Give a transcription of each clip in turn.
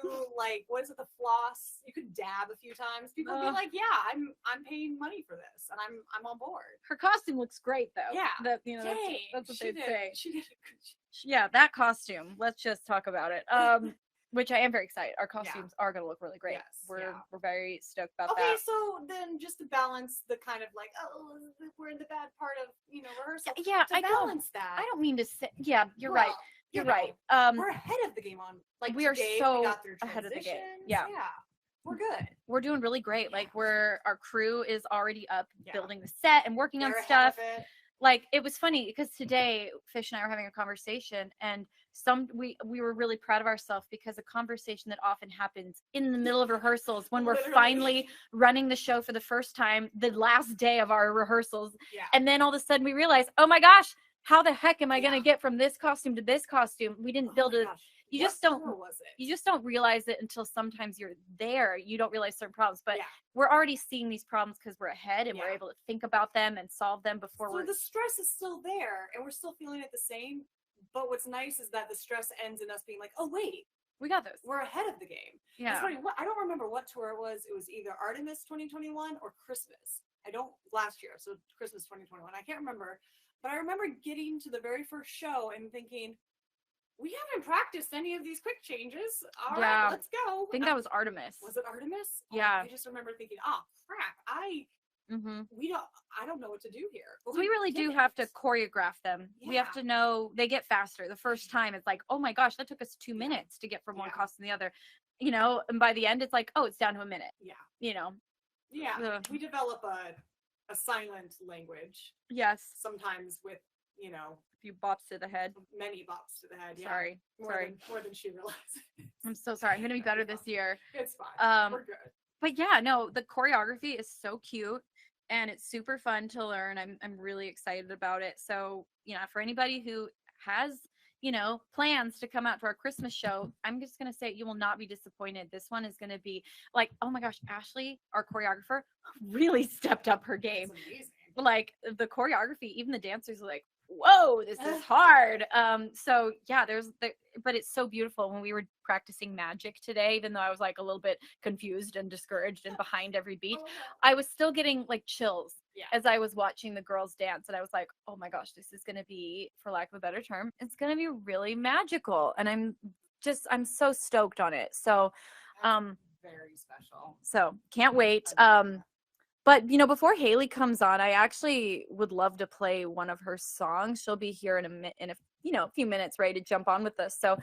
do like, what is it, the floss? You could dab a few times. People would be like, yeah, I'm paying money for this, and I'm on board. Her costume looks great though. Yeah, that's what they'd say. She did. Yeah, that costume. Let's just talk about it. Which I am very excited. Our costumes are going to look really great. Yes, we're very stoked about that. Okay, so then just to balance the kind of like, oh, we're in the bad part of, rehearsal. Yeah, I balance that. I don't mean to say. Yeah, you're right. You're right. We're ahead of the game on like we are so we got through ahead of the game. Yeah. We're good. We're doing really great. Like our crew is already up building the set and working on stuff. Like it was funny because today Fish and I were having a conversation, and we were really proud of ourselves because a conversation that often happens in the middle of rehearsals when we're finally running the show for the first time, the last day of our rehearsals, and then all of a sudden we realize, oh my gosh, how the heck am I going to get from this costume to this costume? We didn't build it. You just don't realize it until sometimes you're there. You don't realize certain problems, but we're already seeing these problems because we're ahead and we're able to think about them and solve them before the stress is still there and we're still feeling it the same. But what's nice is that the stress ends in us being like, oh wait, we got this. We're ahead of the game. Yeah. It's funny. I don't remember what tour it was. It was either Artemis 2021 or Christmas. Last year. So Christmas 2021. I can't remember, but I remember getting to the very first show and thinking, we haven't practiced any of these quick changes. All right, let's go. I think that was Artemis. Was it Artemis? Yeah. I just remember thinking, oh crap, I don't know what to do here. But we really do have to choreograph them. Yeah. We have to know they get faster. The first time it's like, oh my gosh, that took us 2 minutes to get from one costume to the other. And by the end it's like, oh, it's down to a minute. Yeah. Yeah. We develop a silent language. Yes. Sometimes with, a few bops to the head. Many bops to the head. Yeah. Sorry. More than she realizes. I'm so sorry. I'm gonna be better this year. It's fine. We're good. But yeah, no, the choreography is so cute and it's super fun to learn. I'm really excited about it. So, for anybody who has, plans to come out to our Christmas show, I'm just going to say you will not be disappointed. This one is going to be like, oh my gosh, Ashley, our choreographer, really stepped up her game. Like the choreography, even the dancers are like, whoa, this is hard. So yeah, but it's so beautiful. When we were practicing magic today, even though I was like a little bit confused and discouraged and behind every beat, I was still getting like chills as I was watching the girls dance. And I was like, oh my gosh, this is going to be, for lack of a better term, it's going to be really magical. And I'm so stoked on it. So, very special. So can't wait. But, before Haley comes on, I actually would love to play one of her songs. She'll be here in a few minutes, ready to jump on with us. So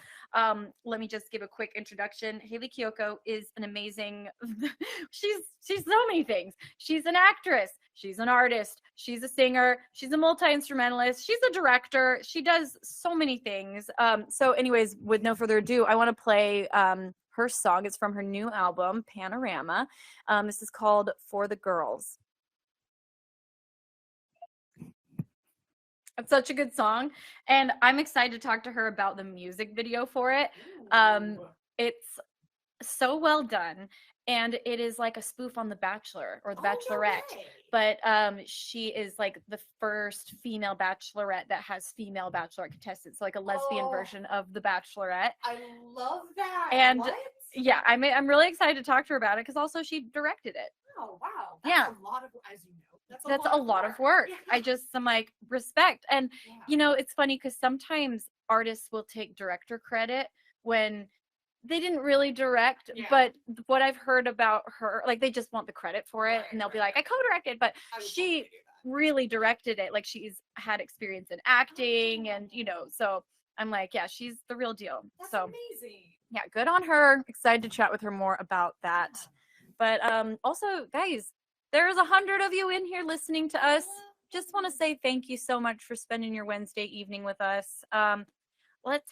let me just give a quick introduction. Haley Kiyoko is an amazing, she's so many things. She's an actress. She's an artist. She's a singer. She's a multi-instrumentalist. She's a director. She does so many things. So anyways, with no further ado, I want to play her song. Is from her new album, Panorama. This is called For the Girls. It's such a good song, and I'm excited to talk to her about the music video for it. It's so well done, and it is like a spoof on The Bachelor or The Bachelorette. No way. But she is like the first female bachelorette that has female bachelorette contestants, so like a lesbian version of The Bachelorette. I love that. And what? Yeah, I'm really excited to talk to her about it because also she directed it. Oh wow! That's a lot of, as you know, that's a lot of work. Yeah. I'm like, respect. And it's funny because sometimes artists will take director credit when they didn't really direct, but what I've heard about her, like they just want the credit for it, and they'll be like, I co-directed, but she really directed it. Like she's had experience in acting, and so I'm like, yeah, she's the real deal. That's so amazing. Yeah, good on her. Excited to chat with her more about that. But also, guys, there's 100 of you in here listening to us. Just want to say thank you so much for spending your Wednesday evening with us. Let's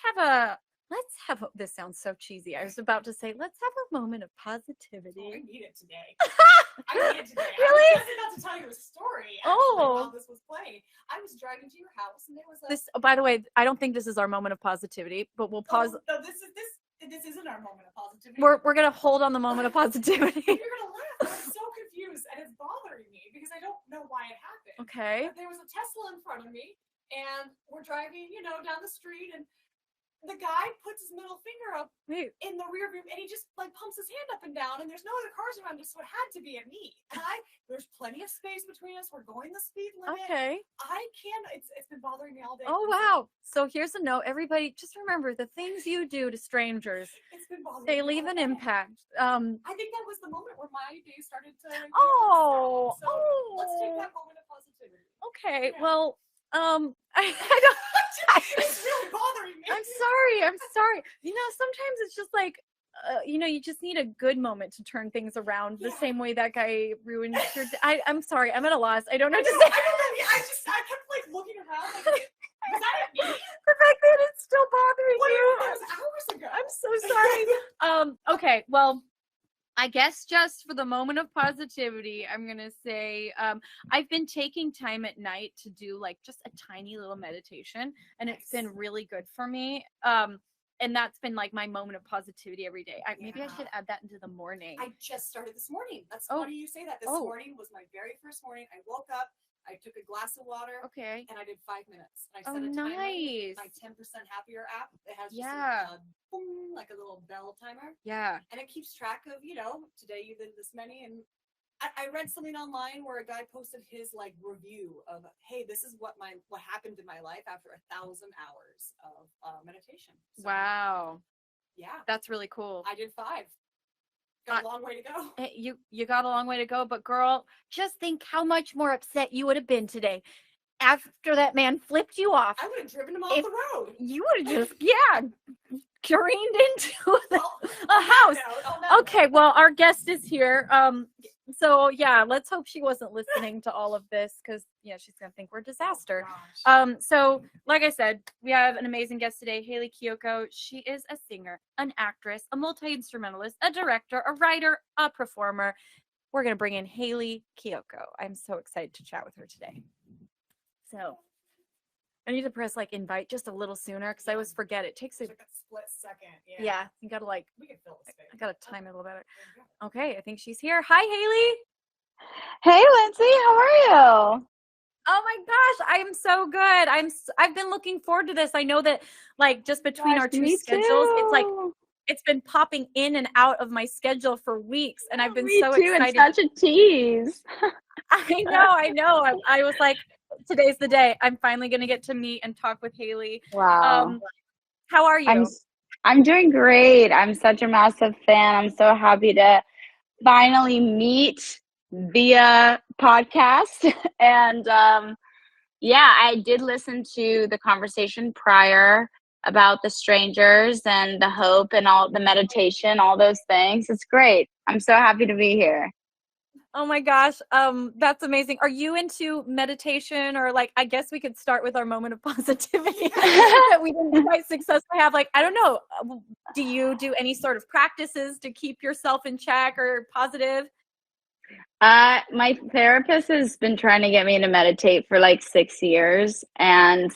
have this sounds so cheesy. I was about to say, let's have a moment of positivity. Oh, I need it today. I need it today. Really? I was about to tell you a story. While this was playing. I was driving to your house and there was this. By the way, I don't think this is our moment of positivity, but we'll pause. No, this isn't our moment of positivity. We're gonna hold on the moment of positivity. You're gonna laugh. I'm so confused and it's bothering me because I don't know why it happened. Okay. But there was a Tesla in front of me and we're driving, down the street and the guy puts his middle finger up in the rear view, and he just like pumps his hand up and down, and there's no other cars around us, so it had to be at me. And there's plenty of space between us. We're going the speed limit. Okay. It's been bothering me all day. Oh, wow. So here's a note. Everybody, just remember the things you do to strangers. It's been bothering They me leave all an day. impact. I think that was the moment where my day started to. Let's take that moment of positivity. Okay. Yeah. Well, I don't. It's really bothering me. I'm sorry. Sometimes it's just like, you just need a good moment to turn things around. The same way that guy ruined your. I'm sorry. I'm at a loss. I don't know what to say. I kept like looking around. Like, was that at me? The fact that it's still bothering you. That was hours ago. I'm so sorry. Okay. Well, I guess just for the moment of positivity, I'm going to say I've been taking time at night to do like just a tiny little meditation, and it's been really good for me. And that's been like my moment of positivity every day. Maybe I should add that into the morning. I just started this morning. That's funny you say that. This morning was my very first morning. I woke up, I took a glass of water, and I did 5 minutes. I set a timer. Nice. My 10% Happier app. It has just a boom, like a little bell timer. Yeah. And it keeps track of, today you did this many. And I read something online where a guy posted his like review of, hey, this is what happened in my life after 1,000 hours of meditation. So, wow. Yeah. That's really cool. I did 5. Got a long way to go. You got a long way to go, but girl, just think how much more upset you would have been today after that man flipped you off. I would have driven him off the road. You would have just, careened into a house. Okay, well, our guest is here. So yeah, let's hope she wasn't listening to all of this, because she's gonna think we're a disaster. So like I said, we have an amazing guest today, Haley Kiyoko. She is a singer, an actress, a multi-instrumentalist, a director, a writer, a performer. We're gonna bring in Haley Kiyoko. I'm so excited to chat with her today. So I need to press like invite just a little sooner, because I always forget. It takes a split second. Yeah, you gotta like. We can fill the space. I gotta time it a little better. Okay, I think she's here. Hi, Haley. Hey, Lindsay. How are you? Oh my gosh, I'm so good. I've been looking forward to this. I know that like just between our two schedules, it's like it's been popping in and out of my schedule for weeks, and I've been so excited. It's such a tease. I know. I was like, today's the day. I'm finally gonna get to meet and talk with Haley. Wow. How are you? I'm doing great. I'm such a massive fan. I'm so happy to finally meet via podcast. And I did listen to the conversation prior about the strangers and the hope and all the meditation, all those things. It's great. I'm so happy to be here. Oh my gosh, that's amazing. Are you into meditation, or like, I guess we could start with our moment of positivity that we didn't quite successfully have. Like, I don't know, do you do any sort of practices to keep yourself in check or positive? My therapist has been trying to get me to meditate for like 6 years, and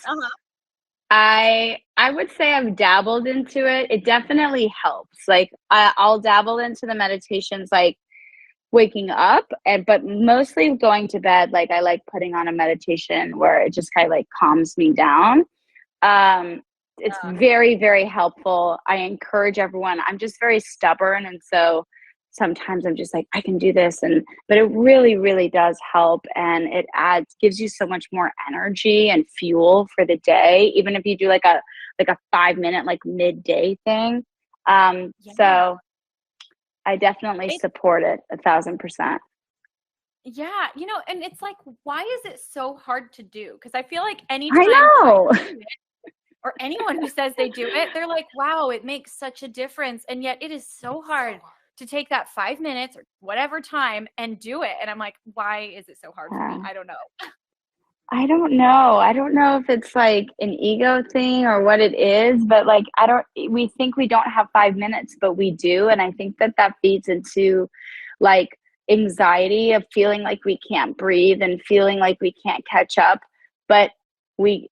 I would say I've dabbled into it. It definitely helps. Like I'll dabble into the meditations like waking up, but mostly going to bed. Like I like putting on a meditation where it just kind of like calms me down. It's very, very helpful. I encourage everyone. I'm just very stubborn, and so sometimes I'm just like, I can do this, but it really, really does help, and it gives you so much more energy and fuel for the day, even if you do like a 5-minute like midday thing. So I definitely support it 1,000%. Yeah, and it's like, why is it so hard to do? Because I feel like anytime I know. or anyone who says they do it, they're like, wow, it makes such a difference. And yet it is so hard to take that 5 minutes or whatever time and do it. And I'm like, why is it so hard for me? I don't know. I don't know if it's like an ego thing or what it is, but like, we think we don't have 5 minutes, but we do. And I think that feeds into like anxiety of feeling like we can't breathe and feeling like we can't catch up. But we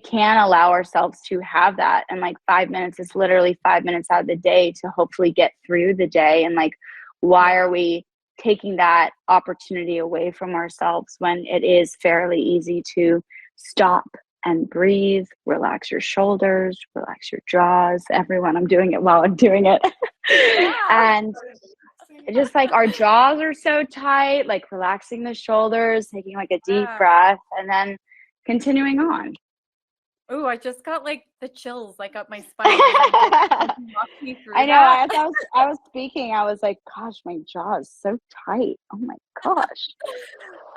can allow ourselves to have that. And like 5 minutes is literally 5 minutes out of the day to hopefully get through the day. And like, why are we taking that opportunity away from ourselves when it is fairly easy to stop and breathe, relax your shoulders, relax your jaws. Everyone, I'm doing it while I'm doing it. Yeah. And just like our jaws are so tight, like relaxing the shoulders, taking like a deep breath, and then continuing on. Oh, I just got like the chills like up my spine. I know. As I was speaking, I was like, gosh, my jaw is so tight. Oh my gosh.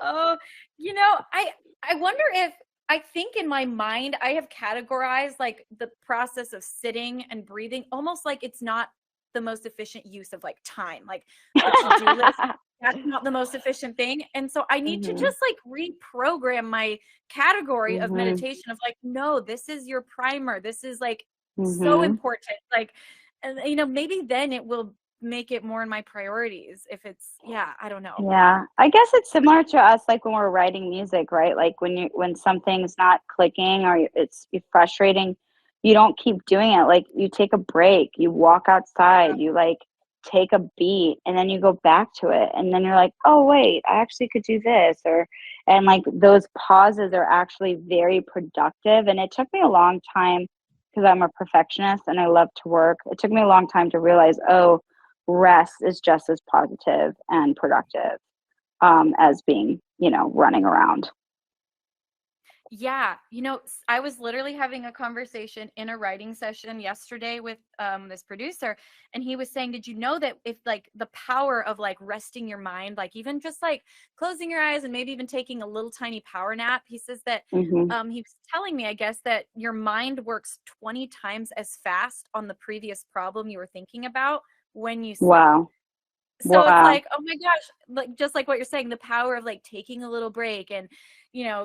Oh, you know, I wonder if, I think in my mind I have categorized like the process of sitting and breathing almost like it's not the most efficient use of like time. Like the to-do list, that's not the most efficient thing. And so I need to just like reprogram my category of meditation of like, no, this is your primer. This is like so important. Like, and you know, maybe then it will make it more in my priorities if it's, I don't know. Yeah, I guess it's similar to us like when we're writing music, right? Like when something's not clicking or it's frustrating, you don't keep doing it. Like you take a break, you walk outside, you like take a beat, and then you go back to it, and then you're like, oh wait, I actually could do this. And like those pauses are actually very productive. And it took me a long time, because I'm a perfectionist and I love to work, it took me a long time to realize, oh, rest is just as positive and productive as being, running around. Yeah. You know, I was literally having a conversation in a writing session yesterday with this producer, and he was saying, did you know that if like the power of like resting your mind, like even just like closing your eyes and maybe even taking a little tiny power nap, he says that he was telling me, I guess, that your mind works 20 times as fast on the previous problem you were thinking about when you sleep. Wow. So it's like, oh my gosh, like just like what you're saying, the power of like taking a little break and,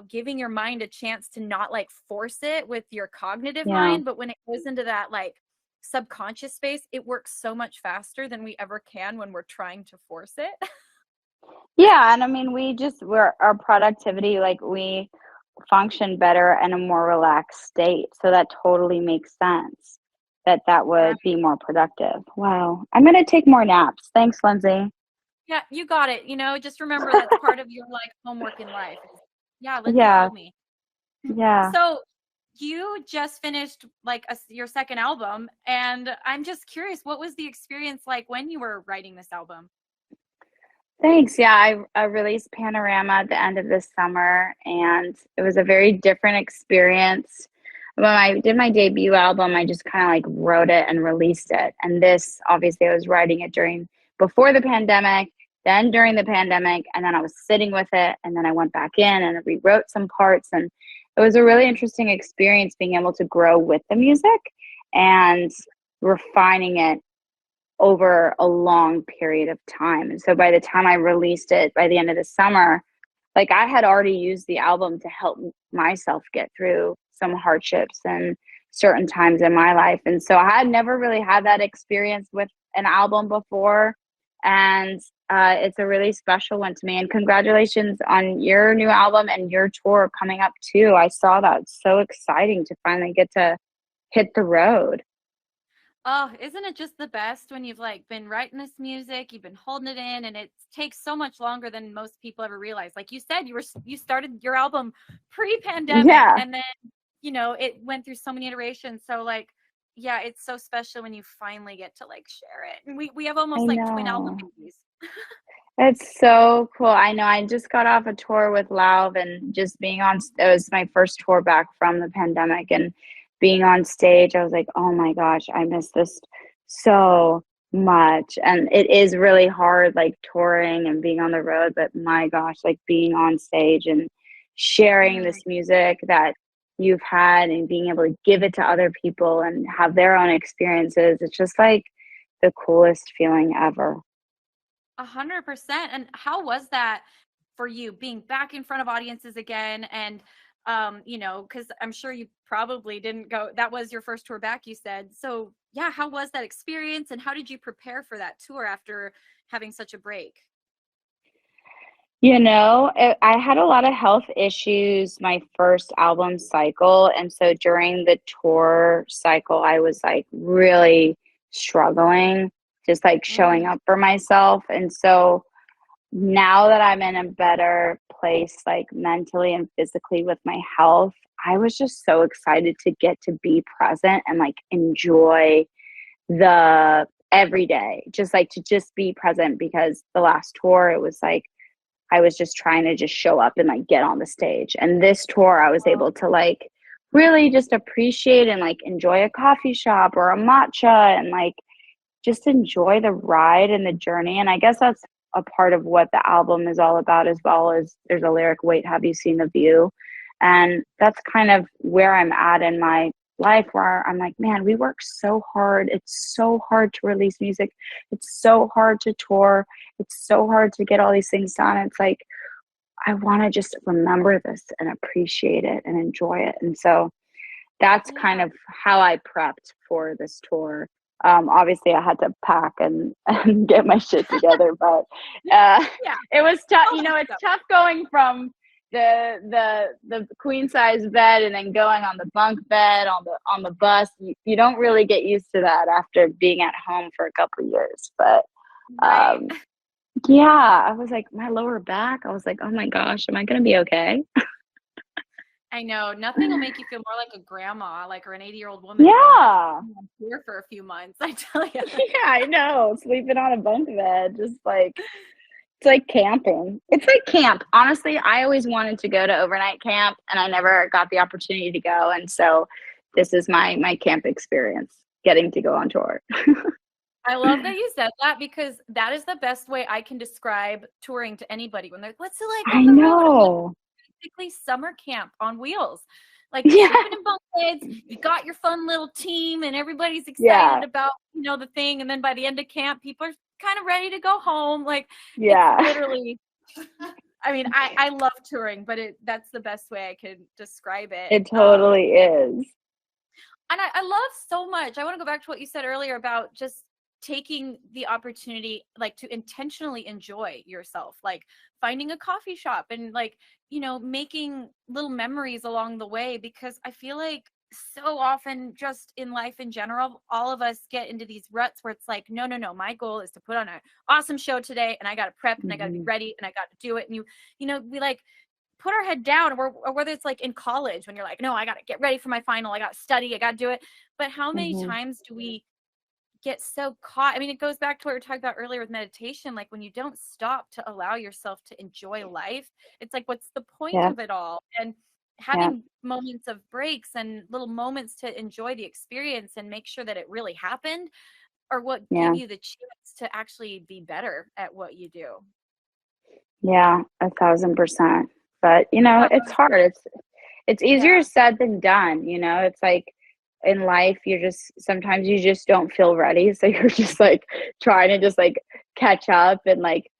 giving your mind a chance to not like force it with your cognitive mind. But when it goes into that like subconscious space, it works so much faster than we ever can when we're trying to force it. Yeah. And I mean, our productivity, like we function better in a more relaxed state. So that totally makes sense that would be more productive. Wow. I'm going to take more naps. Thanks, Lindsay. Yeah, you got it. Just remember that's part of your like homework in life. Yeah, Lindsay told me. Yeah. So you just finished like your second album, and I'm just curious, what was the experience like when you were writing this album? Thanks. Yeah, I released Panorama at the end of this summer, and it was a very different experience. When I did my debut album, I just kind of like wrote it and released it. And this, obviously, I was writing it before the pandemic, then during the pandemic, and then I was sitting with it, and then I went back in and rewrote some parts. And it was a really interesting experience being able to grow with the music and refining it over a long period of time. And so by the time I released it by the end of the summer, like I had already used the album to help myself get through some hardships and certain times in my life. And so I had never really had that experience with an album before. And it's a really special one to me. And congratulations on your new album and your tour coming up too. I saw that. It's so exciting to finally get to hit the road. Oh, isn't it just the best when you've like been writing this music, you've been holding it in, and it takes so much longer than most people ever realize. Like you said, you started your album pre-pandemic, and then it went through so many iterations. So like, yeah, it's so special when you finally get to like share it. And we have almost like twin album babies. It's so cool. I know. I just got off a tour with Lauv, and just being it was my first tour back from the pandemic, and being on stage, I was like, oh my gosh, I miss this so much. And it is really hard, like touring and being on the road, but my gosh, like being on stage and sharing this music that you've had and being able to give it to other people and have their own experiences, it's just like the coolest feeling ever. 100%. And how was that for you, being back in front of audiences again? And because I'm sure you probably didn't go, that was your first tour back, you said. So yeah, how was that experience, and how did you prepare for that tour after having such a break? I had a lot of health issues my first album cycle. And so during the tour cycle, I was like really struggling, just like showing up for myself. And so now that I'm in a better place, like mentally and physically with my health, I was just so excited to get to be present and like enjoy the every day, just like to just be present, because the last tour, it was like I was just trying to just show up and like get on the stage. And this tour, I was able to like really just appreciate and like enjoy a coffee shop or a matcha and like just enjoy the ride and the journey. And I guess that's a part of what the album is all about as well. As there's a lyric, wait, have you seen the view? And that's kind of where I'm at in my life, where I'm like, man, we work so hard. It's so hard to release music. It's so hard to tour. It's so hard to get all these things done. It's like, I want to just remember this and appreciate it and enjoy it. And so that's kind of how I prepped for this tour. Obviously I had to pack and get my shit together, but it was tough. You know, it's tough going from the queen size bed and then going on the bunk bed on the bus. You don't really get used to that after being at home for a couple of years. But yeah, I was like, my lower back, I was like, oh my gosh, am I gonna be okay? I know. Nothing will make you feel more like a grandma, like, or an 80-year-old woman. Yeah. Here for a few months, I tell you. Yeah, I know. Sleeping on a bunk bed, just like, it's like camping. It's like camp. Honestly, I always wanted to go to overnight camp, and I never got the opportunity to go. And so this is my camp experience, getting to go on tour. I love that you said that, because that is the best way I can describe touring to anybody when they're like, what's it like on the road? Basically summer camp on wheels. Like, sleeping in bunk beds, you got your fun little team and everybody's excited about, you know, the thing. And then by the end of camp, people are kind of ready to go home. Like, it's literally, I mean, I love touring, but that's the best way I could describe it. It totally is. And I love so much. I want to go back to what you said earlier about just taking the opportunity, like, to intentionally enjoy yourself, like finding a coffee shop and, like, you know, making little memories along the way, because I feel like so often just in life in general, all of us get into these ruts where it's like, no, my goal is to put on an awesome show today, and I got to prep and I got to be ready and I got to do it. And you know, we like put our head down, or whether it's like in college when you're like, no, I got to get ready for my final, I got to study, I got to do it. But how many times do we get so caught? I mean, it goes back to what we were talking about earlier with meditation. Like, when you don't stop to allow yourself to enjoy life, it's like, what's the point of it all? And having moments of breaks and little moments to enjoy the experience and make sure that it really happened are what give you the chance to actually be better at what you do. Yeah, 1,000%. But you know, it's hard. It's easier said than done. You know, it's like, in life, sometimes you just don't feel ready. So you're just like trying to just like catch up and like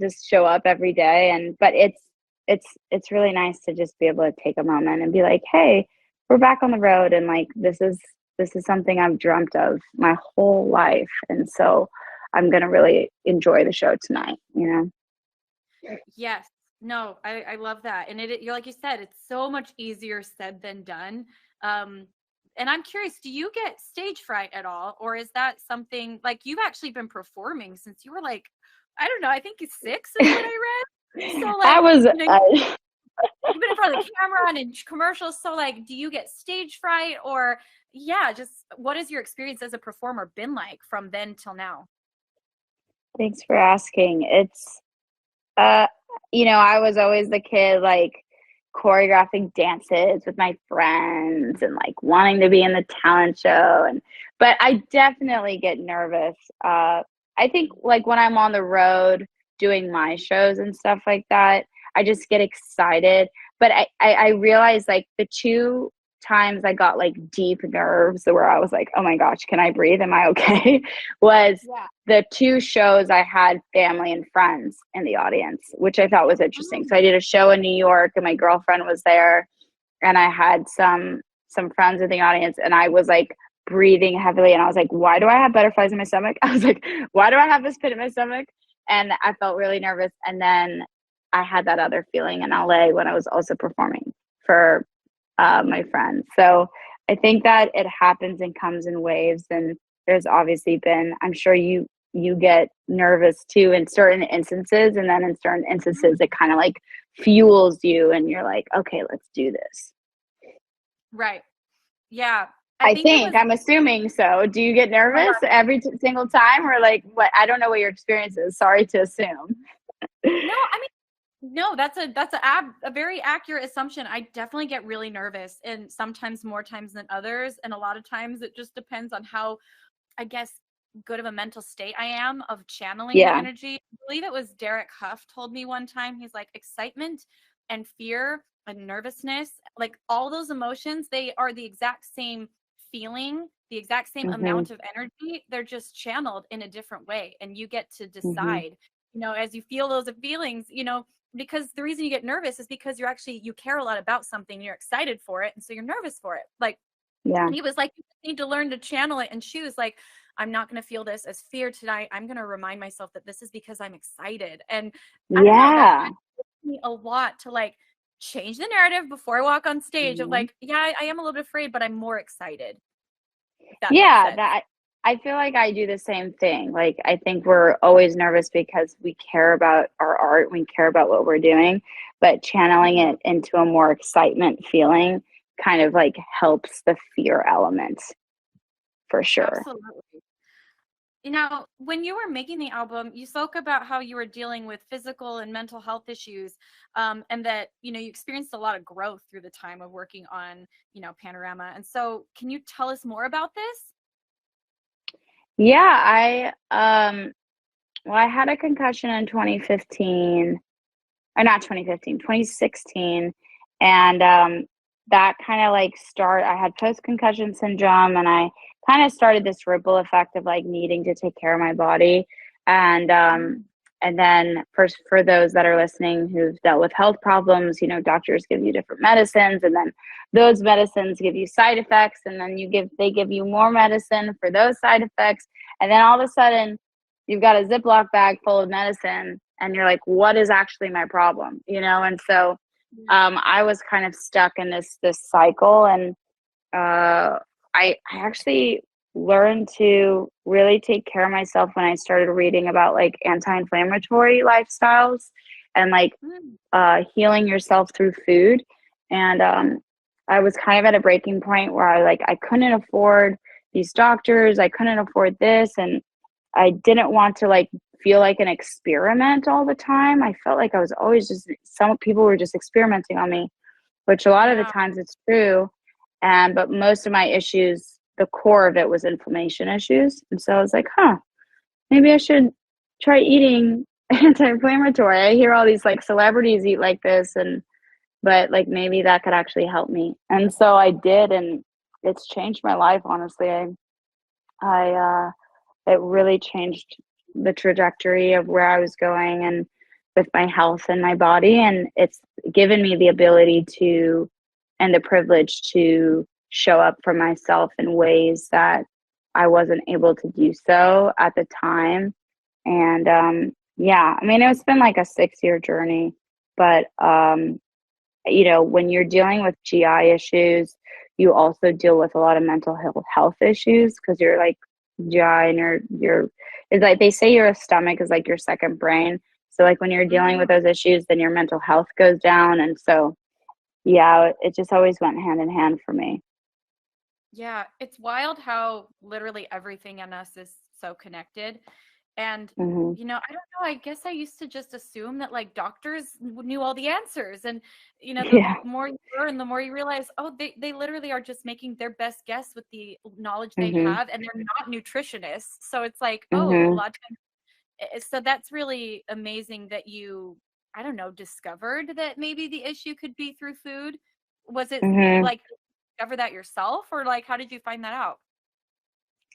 just show up every day. But it's really nice to just be able to take a moment and be like, hey, we're back on the road, and like this is something I've dreamt of my whole life. And so I'm gonna really enjoy the show tonight, you know? Yes. No, I love that. And you're, like you said, it's so much easier said than done. And I'm curious, do you get stage fright at all? Or is that something, like, you've actually been performing since you were like, I don't know, I think it's 6 is what I read. So like, you've been in front of the camera and in commercials. So like, do you get stage fright, or just what has your experience as a performer been like from then till now? Thanks for asking. It's, you know, I was always the kid, like, choreographing dances with my friends and like wanting to be in the talent show, but I definitely get nervous. I think like when I'm on the road doing my shows and stuff like that, I just get excited. But I realized like the 2 times I got like deep nerves where I was like, oh my gosh, can I breathe? Am I okay? was the 2 shows I had family and friends in the audience, which I thought was interesting. So I did a show in New York and my girlfriend was there, and I had some friends in the audience, and I was like breathing heavily, and I was like, why do I have butterflies in my stomach? I was like, why do I have this pit in my stomach? And I felt really nervous. And then I had that other feeling in LA when I was also performing for my friends. So I think that it happens and comes in waves. And there's obviously been, I'm sure you you get nervous too in certain instances, and then in certain instances it kind of like fuels you and you're like, okay, let's do this. Right. Yeah. I'm assuming so. Do you get nervous every single time, or like what? I don't know what your experience is. Sorry to assume. No, I mean, no, that's a very accurate assumption. I definitely get really nervous, and sometimes more times than others. And a lot of times it just depends on how, I guess, good of a mental state I am of channeling the energy. I believe it was Derek Huff told me one time, he's like, excitement and fear and nervousness, like all those emotions, they are the exact same feeling, the exact same amount of energy. They're just channeled in a different way. And you get to decide, as you feel those feelings, because the reason you get nervous is because you care a lot about something, you're excited for it, and so you're nervous for it. Like, and he was like, you need to learn to channel it. And she was like, I'm not going to feel this as fear tonight. I'm going to remind myself that this is because I'm excited. And I don't know, that helped me a lot to like change the narrative before I walk on stage of like, I am a little bit afraid, but I'm more excited. I feel like I do the same thing. Like, I think we're always nervous because we care about our art, we care about what we're doing, but channeling it into a more excitement feeling kind of like helps the fear element for sure. Absolutely. When you were making the album, you spoke about how you were dealing with physical and mental health issues, and that, you experienced a lot of growth through the time of working on, Panorama. And so can you tell us more about this? Yeah, I had a concussion in 2015, or not 2015, 2016. And that kind of like I had post-concussion syndrome, and I kind of started this ripple effect of like needing to take care of my body. And then for those that are listening who've dealt with health problems, doctors give you different medicines, and then those medicines give you side effects, and then they give you more medicine for those side effects. And then all of a sudden you've got a Ziploc bag full of medicine, and you're like, what is actually my problem? And so I was kind of stuck in this cycle, and I actually learned to really take care of myself when I started reading about like anti-inflammatory lifestyles and like healing yourself through food. And I was kind of at a breaking point where I couldn't afford these doctors, I couldn't afford this, and I didn't want to like feel like an experiment all the time. I felt like I was always some people were just experimenting on me, which a lot of the times it's true. But most of my issues, the core of it was inflammation issues. And so I was like, maybe I should try eating anti-inflammatory. I hear all these like celebrities eat like this, but like maybe that could actually help me. And so I did, and it's changed my life, honestly. It really changed the trajectory of where I was going and with my health and my body. And it's given me the ability and the privilege to show up for myself in ways that I wasn't able to do so at the time. And it's been like a 6-year journey, but when you're dealing with GI issues, you also deal with a lot of mental health issues, because you're like GI, and it's like they say your stomach is like your second brain. So like when you're dealing with those issues, then your mental health goes down. And so it just always went hand in hand for me. Yeah, it's wild how literally everything in us is so connected. And, I don't know, I guess I used to just assume that like doctors knew all the answers. And, the more you learn, the more you realize, they literally are just making their best guess with the knowledge they have. And they're not nutritionists. So it's like, a lot of times. So that's really amazing that you, I don't know, discovered that maybe the issue could be through food. Was it like discover that yourself, or like how did you find that out?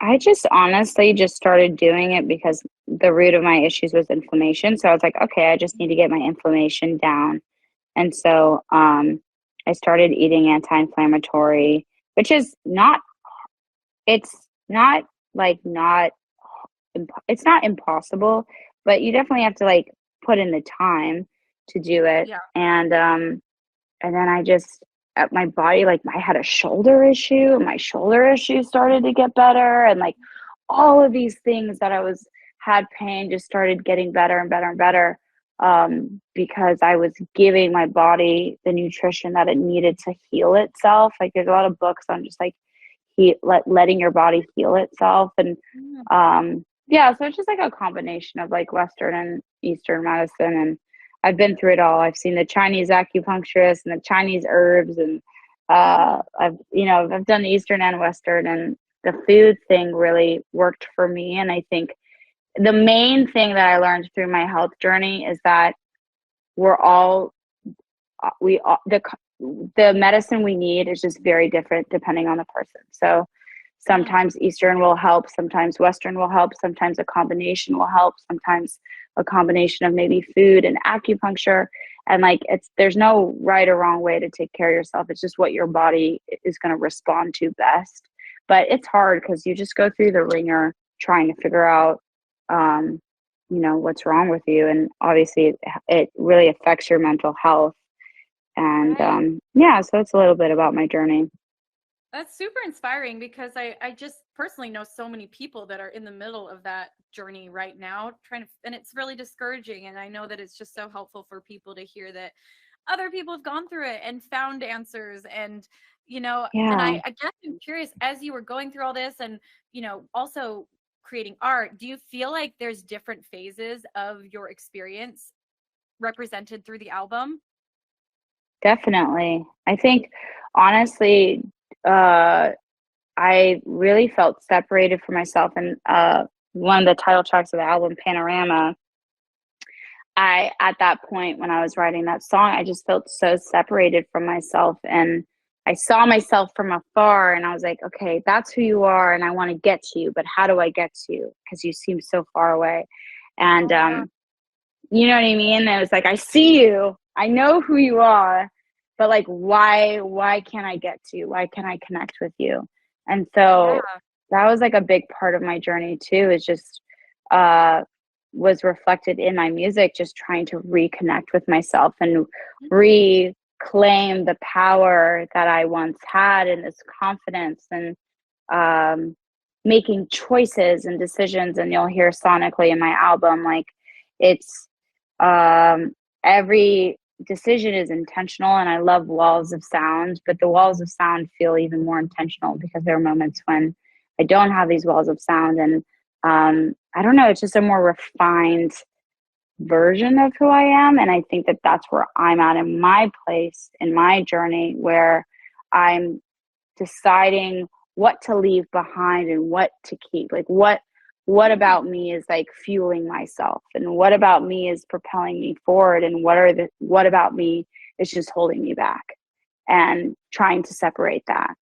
I just honestly just started doing it because the root of my issues was inflammation. So I was like, okay, I just need to get my inflammation down. And so I started eating anti-inflammatory, which is it's not impossible, but you definitely have to like put in the time to do it. Yeah. And then I just, at my body, like I had a shoulder issue, and my shoulder issue started to get better, and like all of these things that I was had pain just started getting better and better and better, because I was giving my body the nutrition that it needed to heal itself. Like there's a lot of books on just like letting your body heal itself. And yeah, so it's just like a combination of like Western and Eastern medicine. And I've been through it all. I've seen the Chinese acupuncturist and the Chinese herbs, and I've done the Eastern and Western, and the food thing really worked for me. And I think the main thing that I learned through my health journey is that the medicine we need is just very different depending on the person. So sometimes Eastern will help, sometimes Western will help, sometimes a combination will help, sometimes a combination of maybe food and acupuncture. And like there's no right or wrong way to take care of yourself. It's just what your body is going to respond to best. But it's hard because you just go through the ringer trying to figure out what's wrong with you. And obviously it really affects your mental health. And so it's a little bit about my journey. That's super inspiring, because I just personally know so many people that are in the middle of that journey right now, and it's really discouraging. And I know that it's just so helpful for people to hear that other people have gone through it and found answers. And, and I guess I'm curious, as you were going through all this and, also creating art, do you feel like there's different phases of your experience represented through the album? Definitely. I think, honestly, I really felt separated from myself. And one of the title tracks of the album, Panorama, at that point when I was writing that song, I just felt so separated from myself. And I saw myself from afar, and I was like, okay, that's who you are, and I want to get to you, but how do I get to you? Because you seem so far away. And you know what I mean? And it was like, I see you, I know who you are, but like, why can't I get to you? Why can't I connect with you? And so that was like a big part of my journey too, is just was reflected in my music, just trying to reconnect with myself and reclaim the power that I once had, and this confidence, and making choices and decisions. And you'll hear sonically in my album, like it's every decision is intentional. And I love walls of sound, but the walls of sound feel even more intentional because there are moments when I don't have these walls of sound. And I don't know, it's just a more refined version of who I am. And I think that that's where I'm at in my place in my journey, where I'm deciding what to leave behind and what to keep. Like what about me is like fueling myself, and what about me is propelling me forward, and what about me is just holding me back, and trying to separate that.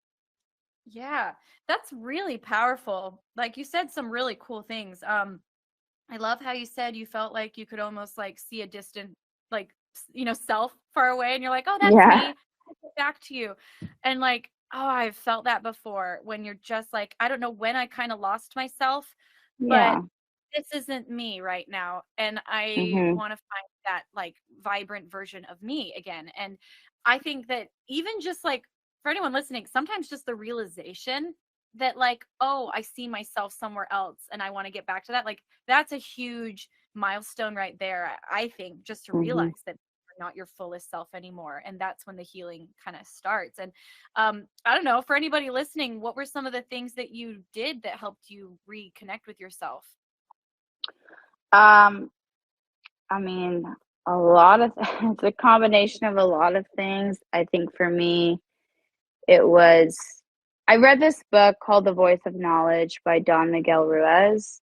Yeah, that's really powerful. Like you said some really cool things. I love how you said you felt like you could almost like see a distant, like, self far away, and you're like, oh, that's me. I'll get back to you. And like, oh, I've felt that before, when you're just like, I don't know when I kind of lost myself, but this isn't me right now. And I want to find that like vibrant version of me again. And I think that even just like for anyone listening, sometimes just the realization that like, oh, I see myself somewhere else and I want to get back to that. Like that's a huge milestone right there, I think, just to realize that you're not your fullest self anymore. And that's when the healing kind of starts. And I don't know, for anybody listening, what were some of the things that you did that helped you reconnect with yourself? I mean, a lot of it's a combination of a lot of things. I think for me, I read this book called The Voice of Knowledge by Don Miguel Ruiz,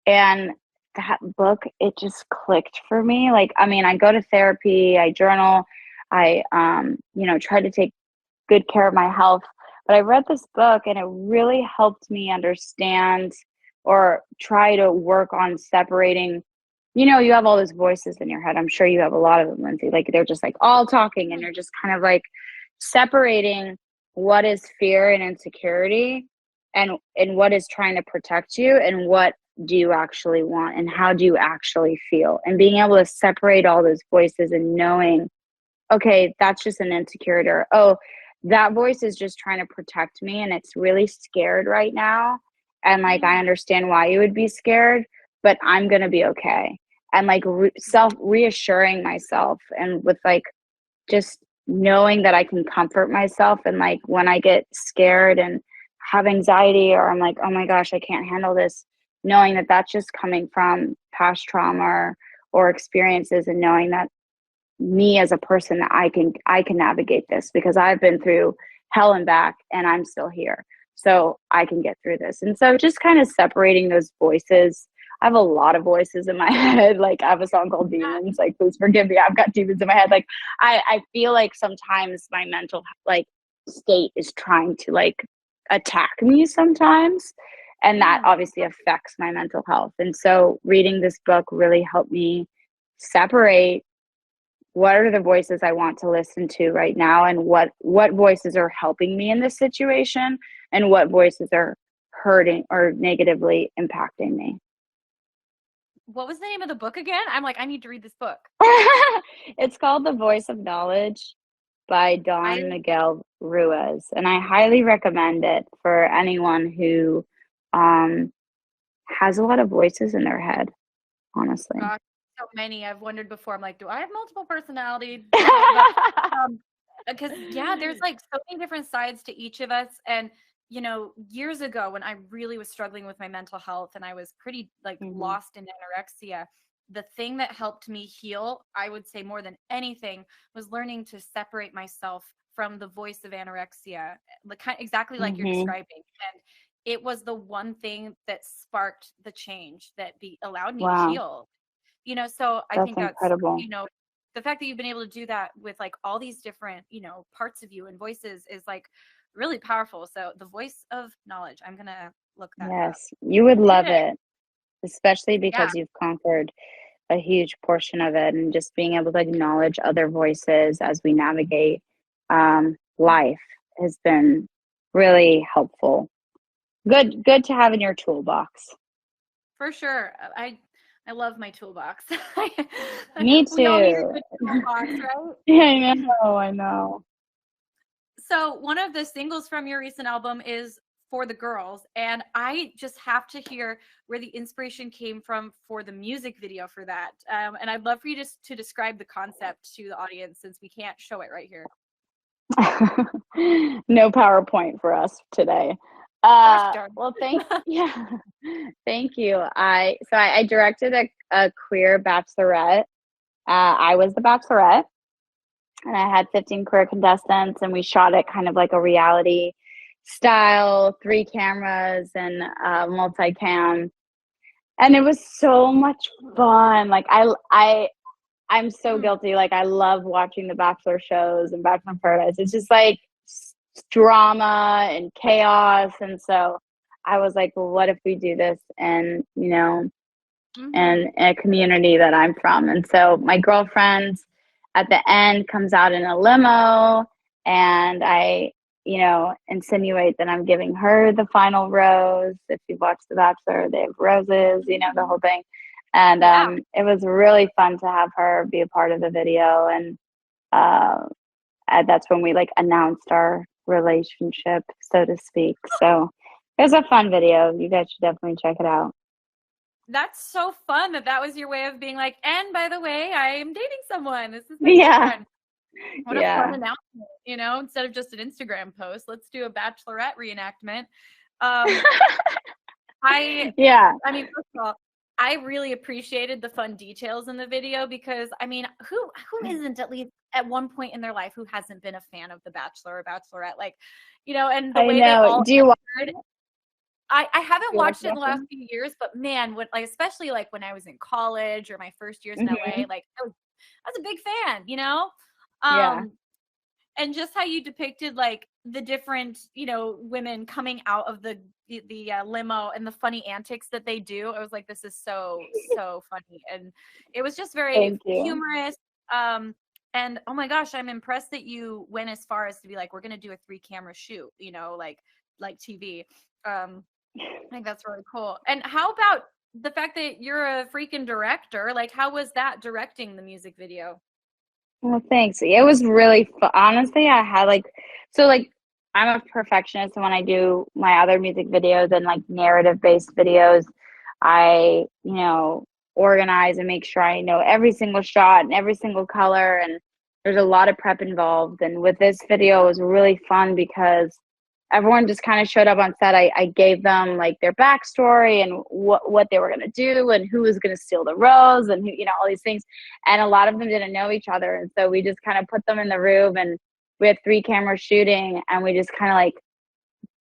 and that book, it just clicked for me. Like, I mean, I go to therapy, I journal, I try to take good care of my health, but I read this book and it really helped me understand, or try to work on separating. You have all those voices in your head. I'm sure you have a lot of them, Lindsay. Like they're just like all talking, and you're just kind of like separating what is fear and insecurity, and what is trying to protect you, and what do you actually want, and how do you actually feel, and being able to separate all those voices, and knowing, okay, that's just an insecurity, or oh, that voice is just trying to protect me and it's really scared right now, and like I understand why you would be scared, but I'm going to be okay. And like reassuring myself, and with like just knowing that I can comfort myself. And like when I get scared and have anxiety, or I'm like, oh my gosh, I can't handle this, knowing that that's just coming from past trauma or experiences, and knowing that me as a person, that I can navigate this, because I've been through hell and back and I'm still here. So I can get through this. And so just kind of separating those voices. I have a lot of voices in my head. Like I have a song called Demons. Like, please forgive me. I've got demons in my head. Like I feel like sometimes my mental like state is trying to like attack me sometimes. And that obviously affects my mental health. And so reading this book really helped me separate what are the voices I want to listen to right now, and what voices are helping me in this situation, and what voices are hurting or negatively impacting me. What was the name of the book again? I'm like, I need to read this book. It's called The Voice of Knowledge by Don Miguel Ruiz, and I highly recommend it for anyone who has a lot of voices in their head, honestly. Gosh, so many. I've wondered before. I'm like, do I have multiple personalities? Because there's like so many different sides to each of us. And you know, years ago when I really was struggling with my mental health and I was pretty like lost in anorexia, the thing that helped me heal, I would say more than anything, was learning to separate myself from the voice of anorexia, exactly like you're describing. And it was the one thing that sparked the change that allowed me to heal. You know, so I think that's incredible. You know, the fact that you've been able to do that with like all these different, you know, parts of you and voices is like really powerful. So The Voice of Knowledge, I'm going to look that up. Yes, you would love it, especially because you've conquered a huge portion of it, and just being able to acknowledge other voices as we navigate life has been really helpful. Good to have in your toolbox. For sure. I love my toolbox. Me too. We all need a good toolbox, right? Yeah, I know. So one of the singles from your recent album is For the Girls, and I just have to hear where the inspiration came from for the music video for that. And I'd love for you to describe the concept to the audience, since we can't show it right here. No PowerPoint for us today. Well, thank you. I directed a queer bachelorette. I was the bachelorette, and I had 15 queer contestants, and we shot it kind of like a reality style, 3 cameras and multicam, and it was so much fun. Like I'm so guilty. Like I love watching the Bachelor shows and Bachelor in Paradise. It's just like drama and chaos. And so I was like, well, what if we do this and, you know, and a community that I'm from. And so my girlfriend at the end comes out in a limo, and I, you know, insinuate that I'm giving her the final rose. If you've watched The Bachelor, they have roses, you know, the whole thing. And it was really fun to have her be a part of the video. And that's when we like announced our relationship, so to speak. So it was a fun video. You guys should definitely check it out. That's so fun that was your way of being like, and by the way, I am dating someone. This is my boyfriend. What a fun announcement, you know, instead of just an Instagram post, let's do a Bachelorette reenactment. I mean, first of all, I really appreciated the fun details in the video, because I mean, who isn't, at least at one point in their life, who hasn't been a fan of The Bachelor or Bachelorette? Like, you know, and the way they all I haven't watched it in the last few years, but man, especially like when I was in college or my first years in LA, like I was a big fan, you know? And just how you depicted like the different, you know, women coming out of the limo and the funny antics that they do. I was like, this is so funny. And it was just very humorous. And oh my gosh, I'm impressed that you went as far as to be like, we're going to do a 3-camera shoot, you know, like TV. I think that's really cool. And how about the fact that you're a freaking director? Like, how was that directing the music video? Well, thanks. It was really fun. Honestly, I had I'm a perfectionist, and when I do my other music videos and like narrative-based videos, I, organize and make sure I know every single shot and every single color. And there's a lot of prep involved. And with this video, it was really fun because everyone just kind of showed up on set. I gave them like their backstory and what they were going to do and who was going to steal the rose and who, all these things. And a lot of them didn't know each other. And so we just kind of put them in the room, and we had 3 cameras shooting, and we just kind of like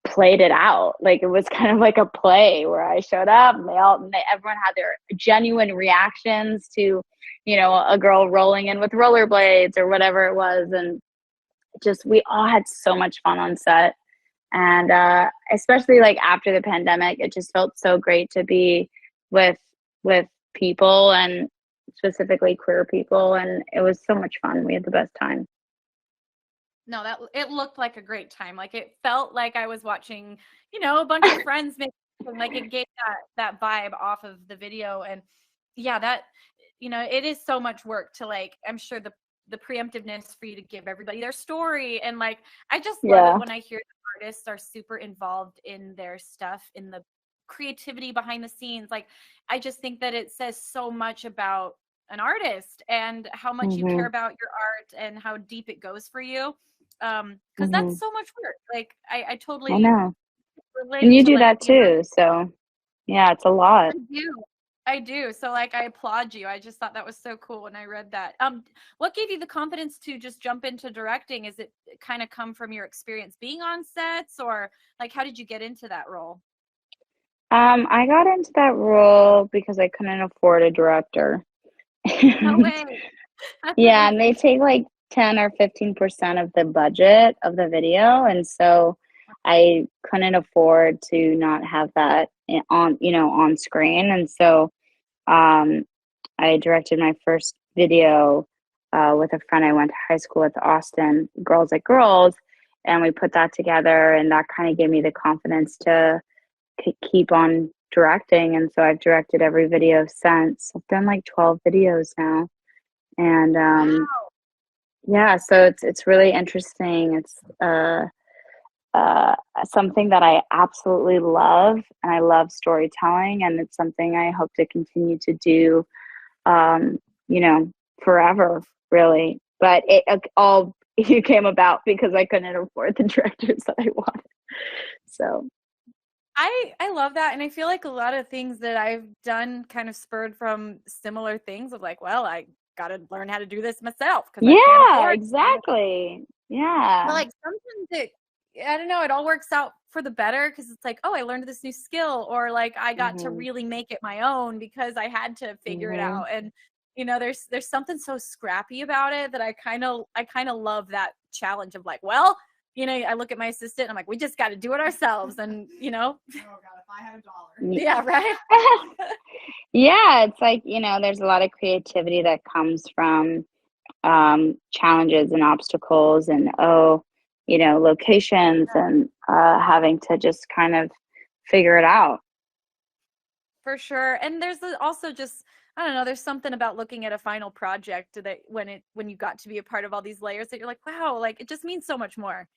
played it out. Like it was kind of like a play where I showed up and everyone had their genuine reactions to, a girl rolling in with rollerblades or whatever it was. And just, we all had so much fun on set. And especially like after the pandemic, it just felt so great to be with people, and specifically queer people. And it was so much fun. We had the best time. No, it looked like a great time. Like it felt like I was watching, a bunch of friends make, like it gave that vibe off of the video. And yeah, that, it is so much work to like, I'm sure the preemptiveness for you to give everybody their story. And like, I just love it when I hear the artists are super involved in their stuff, in the creativity behind the scenes. Like, I just think that it says so much about an artist and how much you care about your art and how deep it goes for you. Because that's so much work. Like I totally know. relate. And you do that too. So yeah, it's a lot. I do. So like, I applaud you. I just thought that was so cool when I read that. What gave you the confidence to just jump into directing? Is it kind of come from your experience being on sets, or like, how did you get into that role? I got into that role because I couldn't afford a director. No way. Yeah, and they take like 10 or 15% of the budget of the video, and so I couldn't afford to not have that on screen. And so I directed my first video with a friend I went to high school with, Austin, Girls Like Girls, and we put that together, and that kind of gave me the confidence to keep on directing. And so I've directed every video since. I've done like 12 videos now. And wow. Yeah, so it's really interesting. It's something that I absolutely love, and I love storytelling, and it's something I hope to continue to do, forever, really. But it all came about because I couldn't afford the directors that I wanted. So I love that. And I feel like a lot of things that I've done kind of spurred from similar things of like, well, I got to learn how to do this myself. Yeah, exactly. Yeah. But like sometimes I don't know, it all works out for the better because it's like, oh, I learned this new skill, or like I got to really make it my own because I had to figure it out. And there's something so scrappy about it that I kind of love that challenge of like, well, I look at my assistant and I'm like, we just got to do it ourselves. And oh God, if I had $1. Yeah, right. Yeah, it's like, there's a lot of creativity that comes from challenges and obstacles and locations and having to just kind of figure it out. For sure. And there's also just, I don't know, there's something about looking at a final project that when you got to be a part of all these layers that you're like, wow, like it just means so much more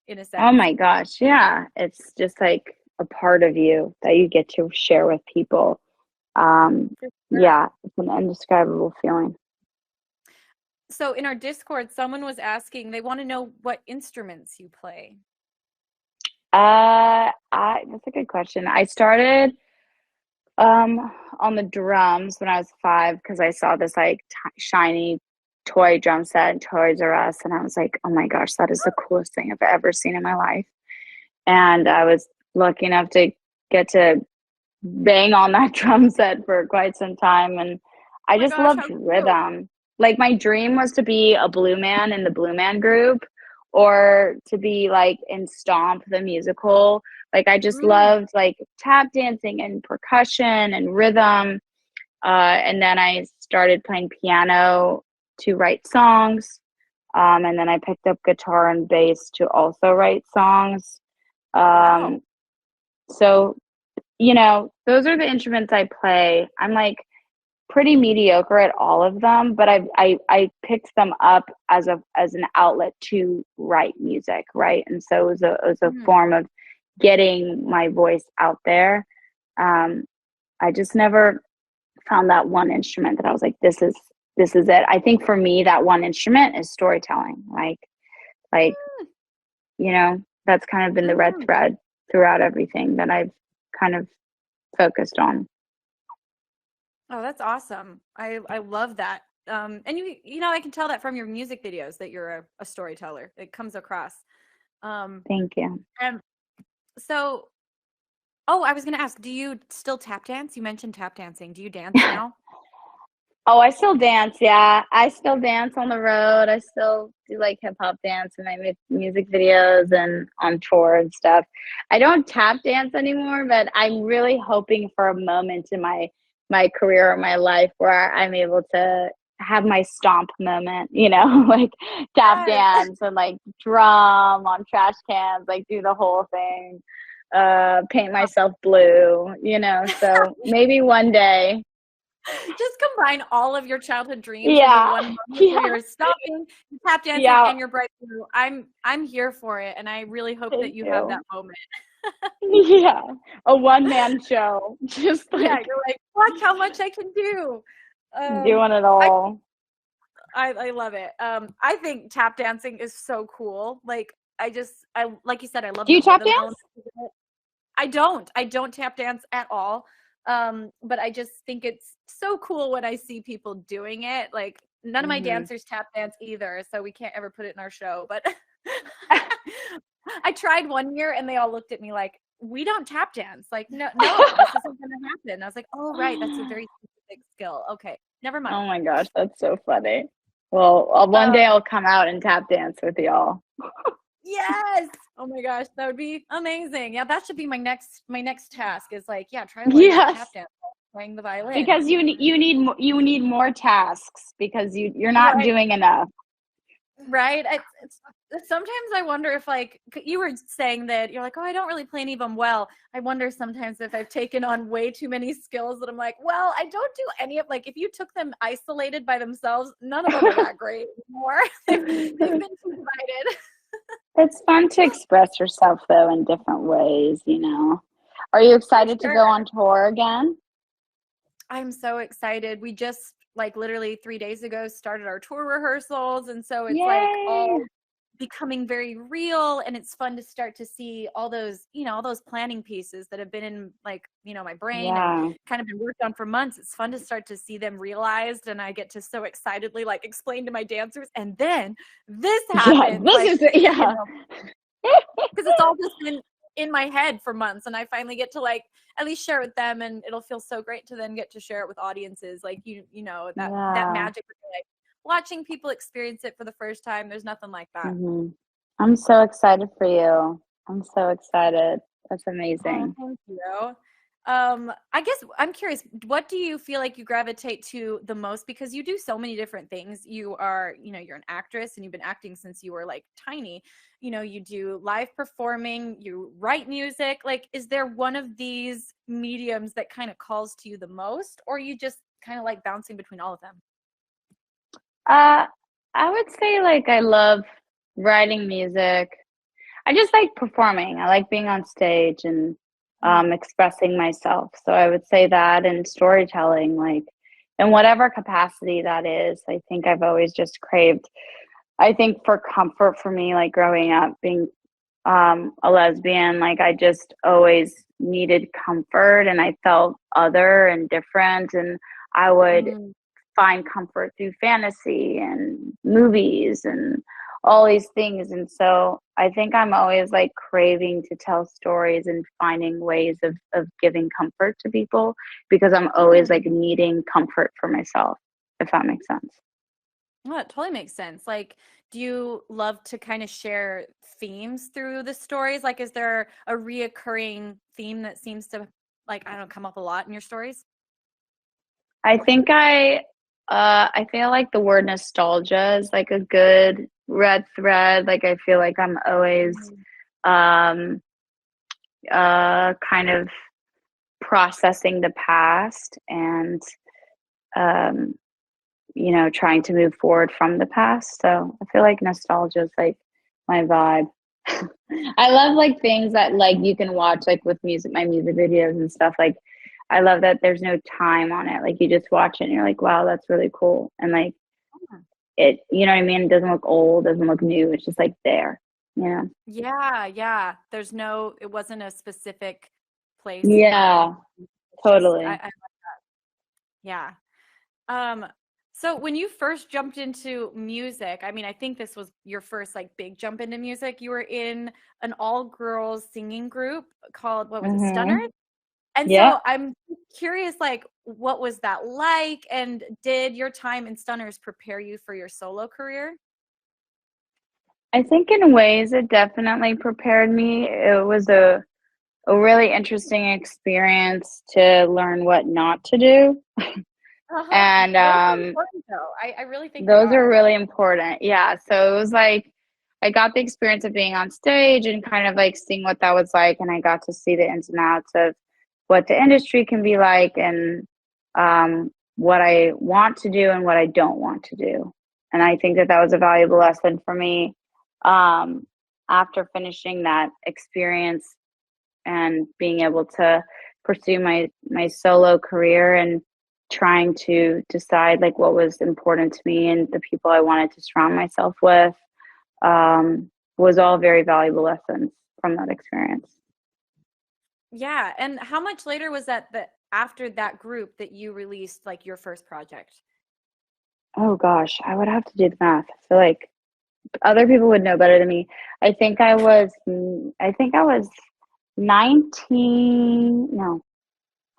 in a sense. Oh my gosh. Yeah. It's just like a part of you that you get to share with people. Yeah, it's an indescribable feeling. So in our Discord, someone was asking, they want to know what instruments you play. That's a good question. I started on the drums when I was 5 because I saw this like shiny toy drum set in Toys R Us, and I was like, oh my gosh, that is the coolest thing I've ever seen in my life. And I was lucky enough to get to bang on that drum set for quite some time, and I just loved rhythm. Like my dream was to be a Blue Man in the Blue Man Group, or to be like in Stomp the musical. Like I just loved like tap dancing and percussion and rhythm. And then I started playing piano to write songs. And then I picked up guitar and bass to also write songs. So, those are the instruments I play. I'm like pretty mediocre at all of them, but I picked them up as an outlet to write music, right? And so it was a form of getting my voice out there. I just never found that one instrument that I was like, this is it. I think for me, that one instrument is storytelling. Like, that's kind of been the red thread throughout everything that I've kind of focused on. Oh, that's awesome. I love that. And I can tell that from your music videos that you're a storyteller. It comes across. Thank you. And so, I was going to ask, do you still tap dance? You mentioned tap dancing. Do you dance now? Oh, I still dance. Yeah. I still dance on the road. I still do like hip hop dance in my music videos and on tour and stuff. I don't tap dance anymore, but I'm really hoping for a moment in my career or my life where I'm able to have my stomp moment, like tap dance and like drum on trash cans, like do the whole thing, paint myself blue, so maybe one day. Just combine all of your childhood dreams into one moment where you're stomping, tap dancing, and you're bright blue. I'm here for it, and I really hope that you have that moment. A one-man show. Just like, you're like, watch how much I can do. Doing it all. I love it. I think tap dancing is so cool. Like like you said, I love. Do you tap dance? I don't tap dance at all. But I just think it's so cool when I see people doing it. Like none of my dancers tap dance either, so we can't ever put it in our show. But I tried one year and they all looked at me like, we don't tap dance. Like, no, this isn't gonna happen. I was like, oh right, that's a very specific skill. Okay, never mind. Oh my gosh, that's so funny. Well, one day I'll come out and tap dance with y'all. Yes. Oh my gosh, that would be amazing. Yeah, that should be my next task. Is like, try to learn tap dance, playing the violin. Because you need more tasks because you're not doing enough. Right. Sometimes I wonder if, like, you were saying that you're like, oh, I don't really play any of them well. I wonder sometimes if I've taken on way too many skills that I'm like, well, I don't do any of, like, if you took them isolated by themselves, none of them are that great anymore. They've been divided. It's fun to express yourself though in different ways, Are you excited to go on tour again? I'm so excited. We just literally 3 days ago started our tour rehearsals, and so it's like all becoming very real, and it's fun to start to see all those all those planning pieces that have been in my brain and kind of been worked on for months. It's fun to start to see them realized, and I get to so excitedly explain to my dancers, and then this happens. Because it's all just been in my head for months, and I finally get to at least share it with them, and it'll feel so great to then get to share it with audiences, that magic of watching people experience it for the first time. There's nothing like that. I'm so excited for you. I'm so excited. That's amazing. Oh, thank you. I guess I'm curious, what do you feel like you gravitate to the most? Because you do so many different things. You are, you're an actress, and you've been acting since you were tiny. You do live performing, you write music. Is there one of these mediums that kind of calls to you the most, or you just kind of like bouncing between all of them? I would say I love writing music. I just like performing. I like being on stage and expressing myself. So I would say that, and storytelling, in whatever capacity that is. I think I've always just craved, I think, for comfort for me, growing up being a lesbian, I just always needed comfort, and I felt other and different, and I would find comfort through fantasy and movies and all these things. And so I think I'm always craving to tell stories and finding ways of giving comfort to people, because I'm always needing comfort for myself, if that makes sense. Well, it totally makes sense. Do you love to kind of share themes through the stories? Is there a reoccurring theme that seems to come up a lot in your stories? I think I feel like the word nostalgia is a good red thread. I feel like I'm always kind of processing the past and trying to move forward from the past. So I feel like nostalgia is my vibe. I love things that you can watch with music, my music videos and stuff. I love that there's no time on it. Like you just watch it and you're like, wow, that's really cool. And like it, you know what I mean? It doesn't look old, doesn't look new. It's just like there, you know? Yeah. It wasn't a specific place. Yeah, totally. I like that. Yeah. So when you first jumped into music, I mean, I think this was your first like big jump into music. You were in an all-girls singing group called, what was it, Stunners? And so I'm curious, like, what was that like? And did your time in Stunners prepare you for your solo career? I think in ways it definitely prepared me. It was a really interesting experience to learn what not to do. And those are important, though. I really think those are really important. Yeah. So it was like I got the experience of being on stage and kind of like seeing what that was like, and I got to see the ins and outs of what the industry can be like, and what I want to do and what I don't want to do. And I think that that was a valuable lesson for me after finishing that experience and being able to pursue my solo career and trying to decide like what was important to me and the people I wanted to surround myself with was all very valuable lessons from that experience. Yeah. And how much later was that after that group that you released like your first project? Oh gosh, I would have to do the math. I feel like other people would know better than me. I think I was 19. No,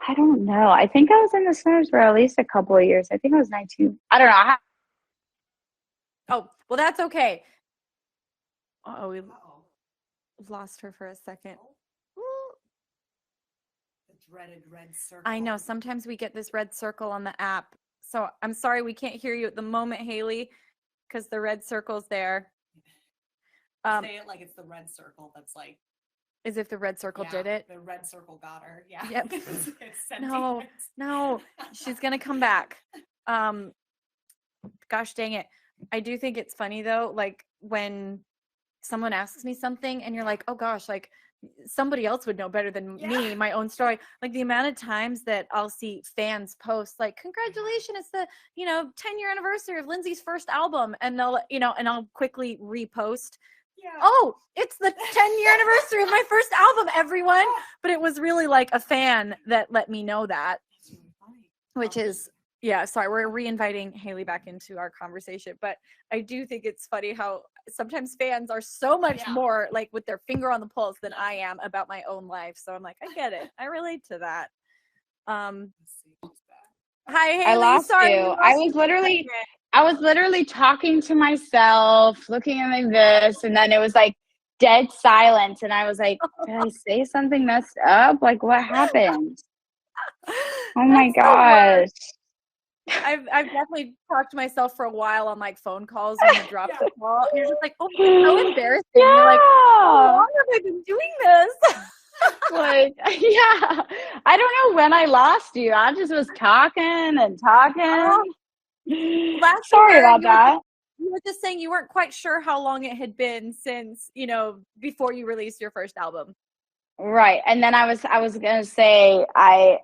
I don't know. I think I was in the Sinners for at least a couple of years. I think I was 19. I don't know. Oh, well, that's okay. Oh, we lost her for a second. The dreaded red circle. I know. Sometimes we get this red circle on the app. So I'm sorry we can't hear you at the moment, Haley, because the red circle's there. Say it like it's the red circle that's like. As if the red circle did it. The red circle got her. Yeah. Yep. No, she's gonna come back. Gosh dang it. I do think it's funny though, like when someone asks me something and you're like, oh gosh, like somebody else would know better than me, my own story. Like the amount of times that I'll see fans post like, congratulations, it's the, 10-year anniversary of Lindsey's first album. And they'll, and I'll quickly repost. Yeah. Oh, it's the 10-year anniversary of my first album, everyone. But it was really like a fan that let me know that. That's really funny. Which is, sorry, we're re-inviting Haley back into our conversation. But I do think it's funny how sometimes fans are so much more like with their finger on the pulse than I am about my own life. So I'm like, I get it. I relate to that. Hi, Haley. I lost sorry, you. I was literally talking to myself, looking at my this, and then it was like dead silence. And I was like, did I say something messed up? Like, what happened? Oh my gosh. I've definitely talked to myself for a while on like phone calls when you drop the call. You're just like, oh, it's so embarrassing. Yeah. You're like, how long have I been doing this? Like, I don't know when I lost you. I just was talking and talking. Sorry about that. You were just saying you weren't quite sure how long it had been since, before you released your first album. Right. And then I was going to say, a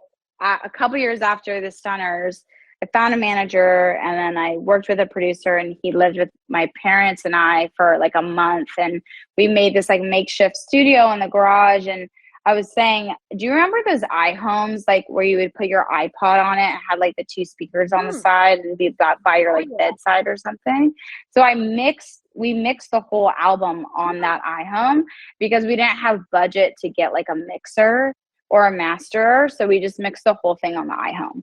couple years after the Stunners, I found a manager, and then I worked with a producer, and he lived with my parents and I for like a month, and we made this like makeshift studio in the garage. And I was saying, do you remember those iHomes, like where you would put your iPod on it and had like the two speakers on the side and be by your like bedside or something? So we mixed the whole album on that iHome because we didn't have budget to get like a mixer or a masterer. So we just mixed the whole thing on the iHome.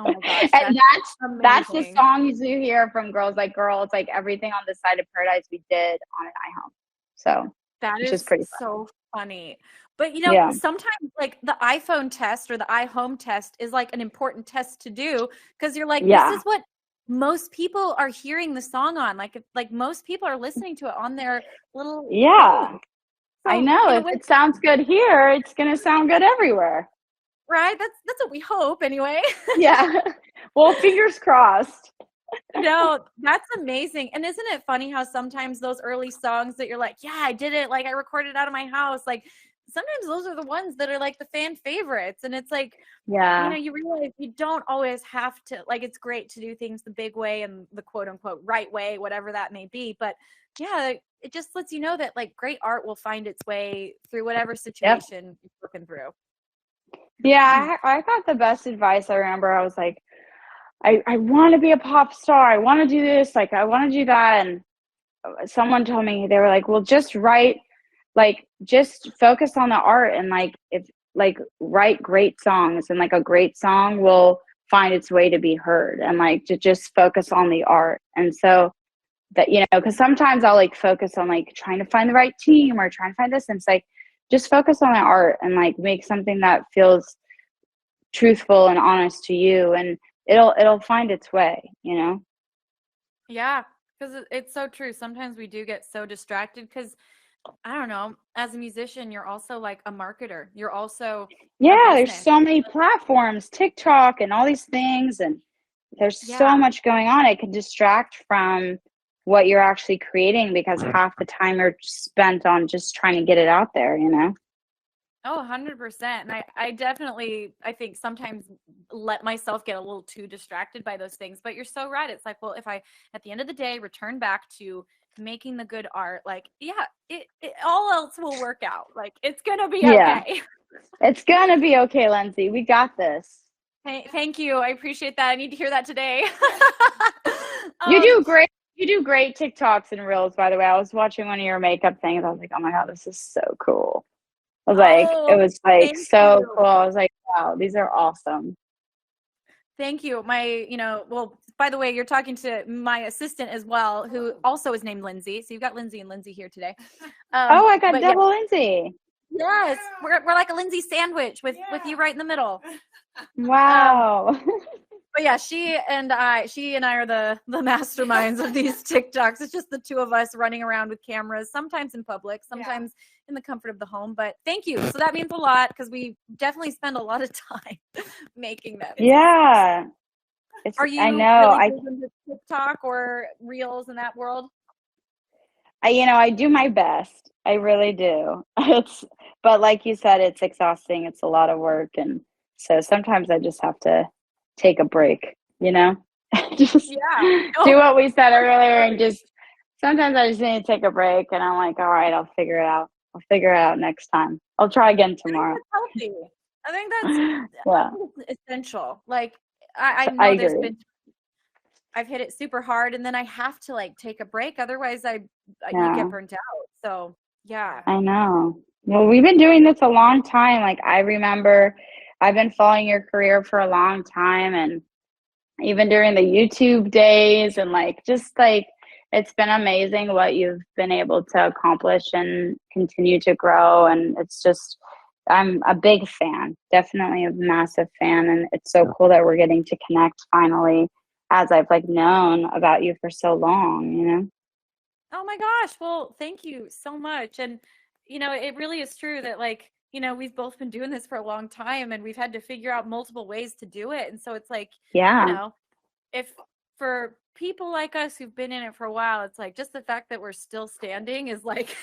Oh my gosh, and that's the songs you hear from Girls Like Girl. It's like everything on this side of paradise we did on an iHome. So that is pretty so funny. But sometimes like the iPhone test or the iHome test is like an important test to do because you're like, this is what most people are hearing the song on. Like most people are listening to it on their little phone. So, I know. If it sounds good here, it's gonna sound good everywhere. Right? That's what we hope anyway. Yeah. Well, fingers crossed. No, that's amazing. And isn't it funny how sometimes those early songs that you're like, yeah, I did it. Like I recorded out of my house. Like sometimes those are the ones that are like the fan favorites. And it's like, Yeah. you realize you don't always have to, like, it's great to do things the big way and the quote unquote right way, whatever that may be. But yeah, it just lets you know that like great art will find its way through whatever situation you're looking through. Yeah, I got the best advice. I remember I was like, I want to be a pop star. I want to do this. Like, I want to do that. And someone told me, they were like, well, just just focus on the art and write great songs, and like a great song will find its way to be heard, and like to just focus on the art. And so that, because sometimes I'll like focus on like trying to find the right team or trying to find this. And it's like, just focus on the art and like make something that feels truthful and honest to you, and it'll find its way. Yeah, because it's so true. Sometimes we do get so distracted because, I don't know, as a musician, you're also like a marketer. You're also there's so many platforms, TikTok and all these things, and there's so much going on. It can distract from what you're actually creating because half the time you're spent on just trying to get it out there, Oh, 100%. And I definitely, I think sometimes let myself get a little too distracted by those things. But you're so right. It's like, well, if I, at the end of the day, return back to making the good art, like, it all else will work out. Like, it's going to be okay. It's going to be okay, Lindsay. We got this. Thank you. I appreciate that. I need to hear that today. You do great. You do great TikToks and reels, by the way. I was watching one of your makeup things. I was like, oh my God, this is so cool. I was like, it was like so cool. I was like, wow, these are awesome. Thank you. Well, by the way, you're talking to my assistant as well, who also is named Lindsay. So you've got Lindsay and Lindsay here today. I got double Lindsay. Yes, we're like a Lindsay sandwich with you right in the middle. Wow. But yeah, she and I are the masterminds of these TikToks. It's just the two of us running around with cameras, sometimes in public, sometimes in the comfort of the home. But thank you. So that means a lot because we definitely spend a lot of time making them. Yeah. Are you I know. really big into TikTok or reels in that world? I do my best. I really do. But like you said, it's exhausting. It's a lot of work. And so sometimes I just have to take a break, just do what we said earlier, and just sometimes I just need to take a break, and I'm like, all right, I'll figure it out next time. I'll try again tomorrow. I think that's essential. Like I know agree. I've hit it super hard, and then I have to like take a break, otherwise you get burnt out. So yeah, I know. Well, we've been doing this a long time. Like, I remember I've been following your career for a long time, and even during the YouTube days, and it's been amazing what you've been able to accomplish and continue to grow. And it's just, I'm a big fan, definitely a massive fan. And it's so cool that we're getting to connect finally, as I've known about you for so long, Oh my gosh. Well, thank you so much. And, it really is true that we've both been doing this for a long time, and we've had to figure out multiple ways to do it. And so it's like, if for people like us who've been in it for a while, it's like just the fact that we're still standing is like,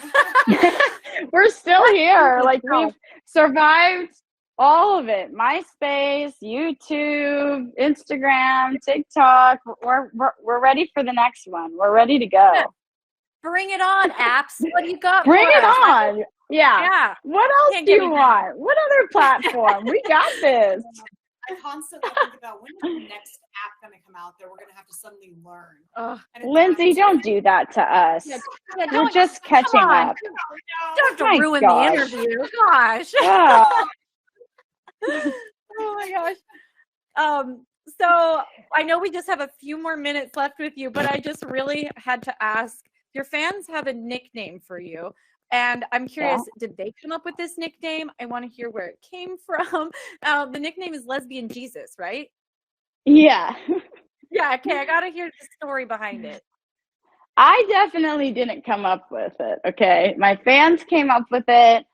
we're still here. Like, we've survived all of it. MySpace, YouTube, Instagram, TikTok. We're ready for the next one. We're ready to go. Bring it on, apps. What do you got? Bring it on. Yeah. What else do you want? What other platform? We got this. I constantly think about, when is the next app going to come out that we're going to have to suddenly learn? Lindsay, don't do that to us. We're just catching up. Don't have to ruin the interview. Gosh. Yeah. Oh my gosh. So I know we just have a few more minutes left with you, but I just really had to ask, your fans have a nickname for you. And I'm curious, did they come up with this nickname? I want to hear where it came from. The nickname is Lesbian Jesus, right? Yeah. Yeah, okay, I got to hear the story behind it. I definitely didn't come up with it, okay? My fans came up with it,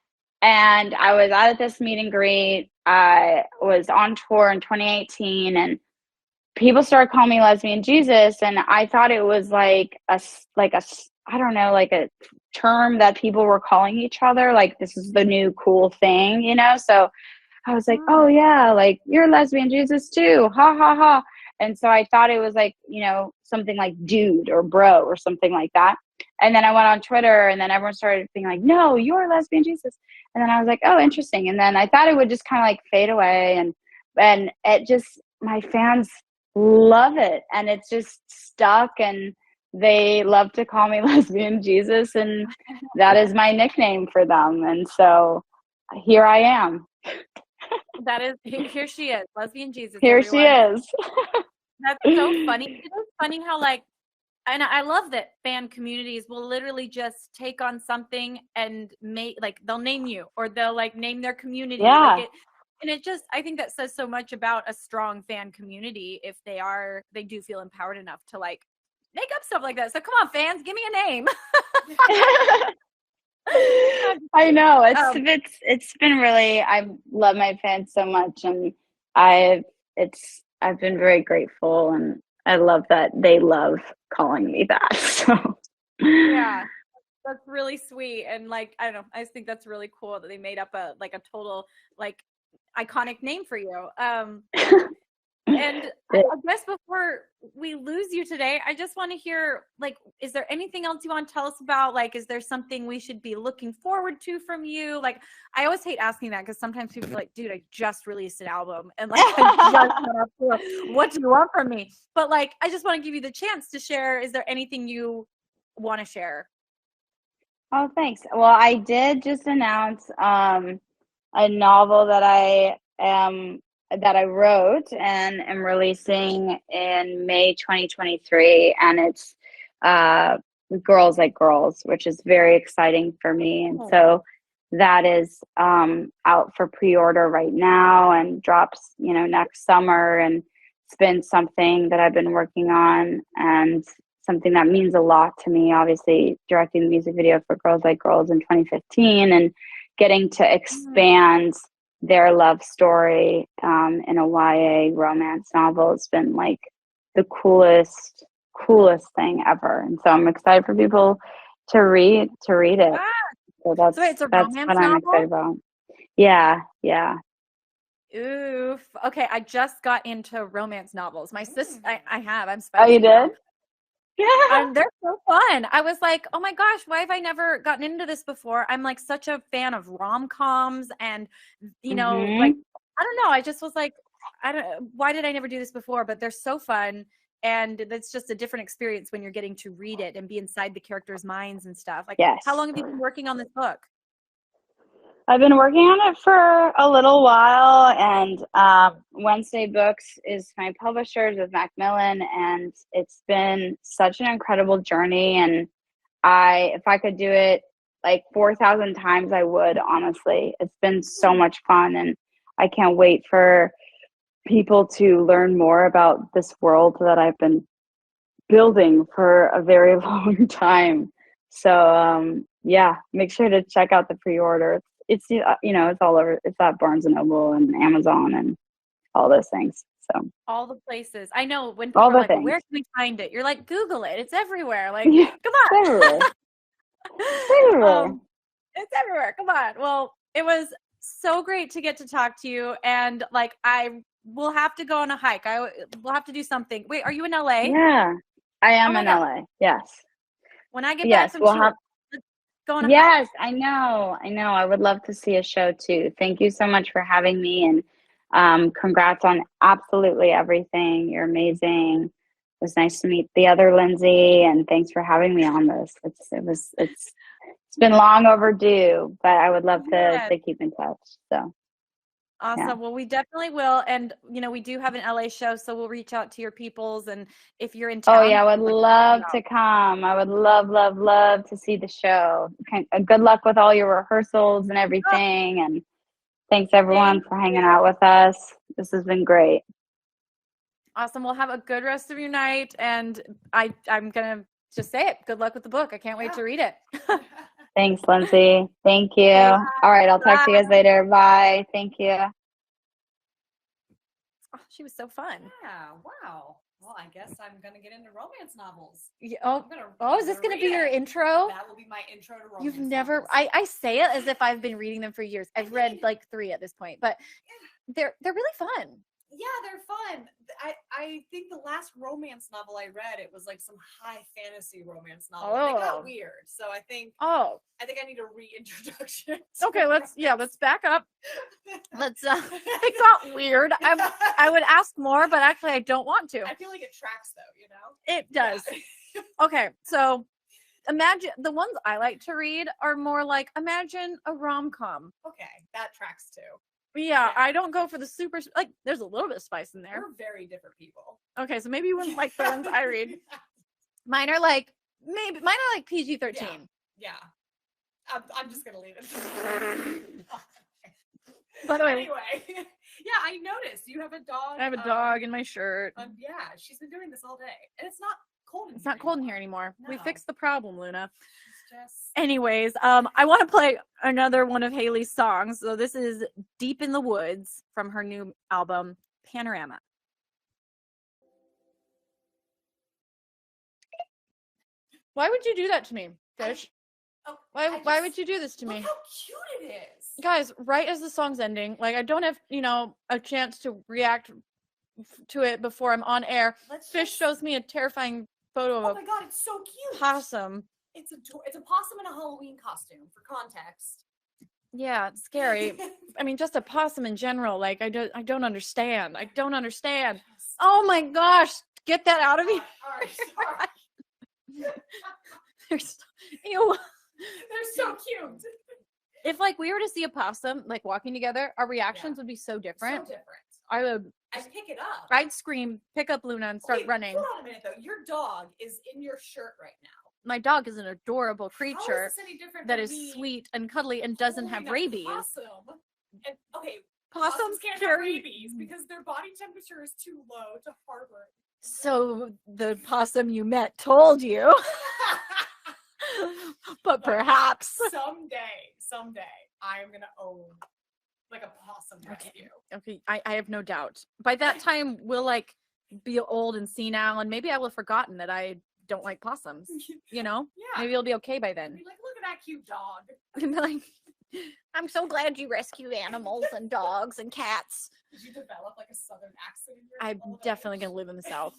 and I was out at this meet and greet. I was on tour in 2018, and people started calling me Lesbian Jesus, and I thought it was like a I don't know, like a term that people were calling each other. Like, this is the new cool thing, you know? So I was like, oh yeah, like you're lesbian Jesus too. Ha ha ha. And so I thought it was like, you know, something like dude or bro or something like that. And then I went on Twitter and then everyone started being like, no, you're lesbian Jesus. And then I was like, oh, interesting. And then I thought it would just kind of like fade away. And it just, my fans love it. And it's just stuck, and they love to call me lesbian Jesus. And that is my nickname for them. And so here I am. That is, here she is, lesbian Jesus. Here everyone. she is. That's so funny. It's funny how like, and I love that fan communities will literally just take on something and make, like, they'll name you, or they'll like name their community. Yeah. Like and it just, I think that says so much about a strong fan community if they do feel empowered enough to like make up stuff like that. So come on, fans, give me a name. I know it's been really, I love my fans so much, and I've been very grateful, and I love that they love calling me that. So yeah, that's really sweet. And like, I don't know, I just think that's really cool that they made up a total like iconic name for you. And I guess before we lose you today, I just want to hear, like, is there anything else you want to tell us about? Like, is there something we should be looking forward to from you? Like, I always hate asking that because sometimes people are like, dude, I just released an album. And like, what do you want from me? But like, I just want to give you the chance to share. Is there anything you want to share? Oh, thanks. Well, I did just announce a novel that I wrote and am releasing in May 2023, and it's Girls Like Girls, which is very exciting for me. And so that is out for pre-order right now and drops, you know, next summer. And it's been something that I've been working on, and something that means a lot to me, obviously directing the music video for Girls Like Girls in 2015 and getting to expand their love story in a YA romance novel. It's been like the coolest thing ever. And so I'm excited for people to read it. So that's it's a what romance I'm novel? excited about. Yeah. Oof. Okay, I just got into romance novels. My sister, I'm spicy. Oh, you did? And they're so fun. I was like, oh my gosh, why have I never gotten into this before? I'm like such a fan of rom-coms, and you know, like, I don't know. I just was like, why did I never do this before? But they're so fun, and it's just a different experience when you're getting to read it and be inside the characters' minds and stuff. Like, how long have you been working on this book? I've been working on it for a little while, and Wednesday Books is my publishers with Macmillan, and it's been such an incredible journey. And if I could do it like 4,000 times, I would, honestly. It's been so much fun, and I can't wait for people to learn more about this world that I've been building for a very long time. So yeah, make sure to check out the pre-order. It's you know, it's all over. It's at Barnes and Noble and Amazon and all those things. So all the places. I know when people are like, well, where can we find it? You're like, Google it. It's everywhere. Like, yeah, come on. It's everywhere. It's everywhere. Come on. Well, it was so great to get to talk to you. And like, I will have to go on a hike. We'll have to do something. Wait, are you in LA? Yeah, I am in LA. Yes. When I get back from Chile, let's go on a hike. Yes, I know. I would love to see a show too. Thank you so much for having me, and congrats on absolutely everything. You're amazing. It was nice to meet the other Lindsey, and thanks for having me on this. It's been long overdue, but I would love to keep in touch. So awesome. Yeah. Well, we definitely will. And, you know, we do have an LA show, so we'll reach out to your peoples. And if you're in town. Oh, yeah, I would love to come. I would love to see the show. Good luck with all your rehearsals and everything. Oh. And thanks, everyone, for hanging out with us. This has been great. Awesome. We'll have a good rest of your night. And I'm going to just say it. Good luck with the book. I can't wait to read it. Thanks, Lindsey. Thank you. All right. I'll talk to you guys later. Bye. Thank you. Oh, she was so fun. Yeah. Wow. Well, I guess I'm gonna get into romance novels. Yeah, is this gonna read be your it. intro? That will be my intro to romance. You've never. novels. I say it as if I've been reading them for years. I've read like 3 at this point, but they're really fun. Yeah, they're fun. I think the last romance novel I read, it was like some high fantasy romance novel. Oh. It got weird, so I think I need a reintroduction. Okay, let's back up. Let's it got weird. I would ask more, but actually I don't want to. I feel like it tracks though, you know? It does. Yeah. Okay, so imagine the ones I like to read are more like imagine a rom-com. Okay, that tracks too. Yeah, I don't go for the super, like, there's a little bit of spice in there. We're very different people. Okay, so maybe you wouldn't like the ones I read. Mine are like PG-13. Yeah. I'm just going to leave it. By the way. Anyway, yeah, I noticed you have a dog. I have a dog in my shirt. Yeah, she's been doing this all day. And it's not cold in here. It's not cold in here anymore. No. We fixed the problem, Luna. Anyways, I want to play another one of Hayley's songs. So this is Deep in the Woods from her new album, Panorama. Why would you do that to me, Fish? Why would you do this to me? Look how cute it is. Guys, right as the song's ending, like I don't have, a chance to react to it before I'm on air. Fish shows me a terrifying photo of oh my God, it's so cute. Possum. It's a possum in a Halloween costume, for context. Yeah, it's scary. I mean, just a possum in general. Like, I don't understand. I don't understand. Oh my gosh, get that out of me. They're ew. They're so cute. If like we were to see a possum like walking together, our reactions would be so different. So different. I'd pick it up. I'd scream, pick up Luna, and start running. Hold on a minute though. Your dog is in your shirt right now. My dog is an adorable creature that is me sweet and cuddly and doesn't have rabies. Possum. And okay, possums can't have rabies because their body temperature is too low to harbor. So the possum you met told you. But perhaps someday I'm gonna own like a possum rescue. Okay, I have no doubt. By that time we'll like be old and senile, and maybe I will have forgotten that I don't like possums. Yeah. Maybe it'll be okay by then. Be like, look at that cute dog. And like, I'm so glad you rescue animals and dogs and cats. Did you develop like a southern accent in your I'm definitely gonna live in the South.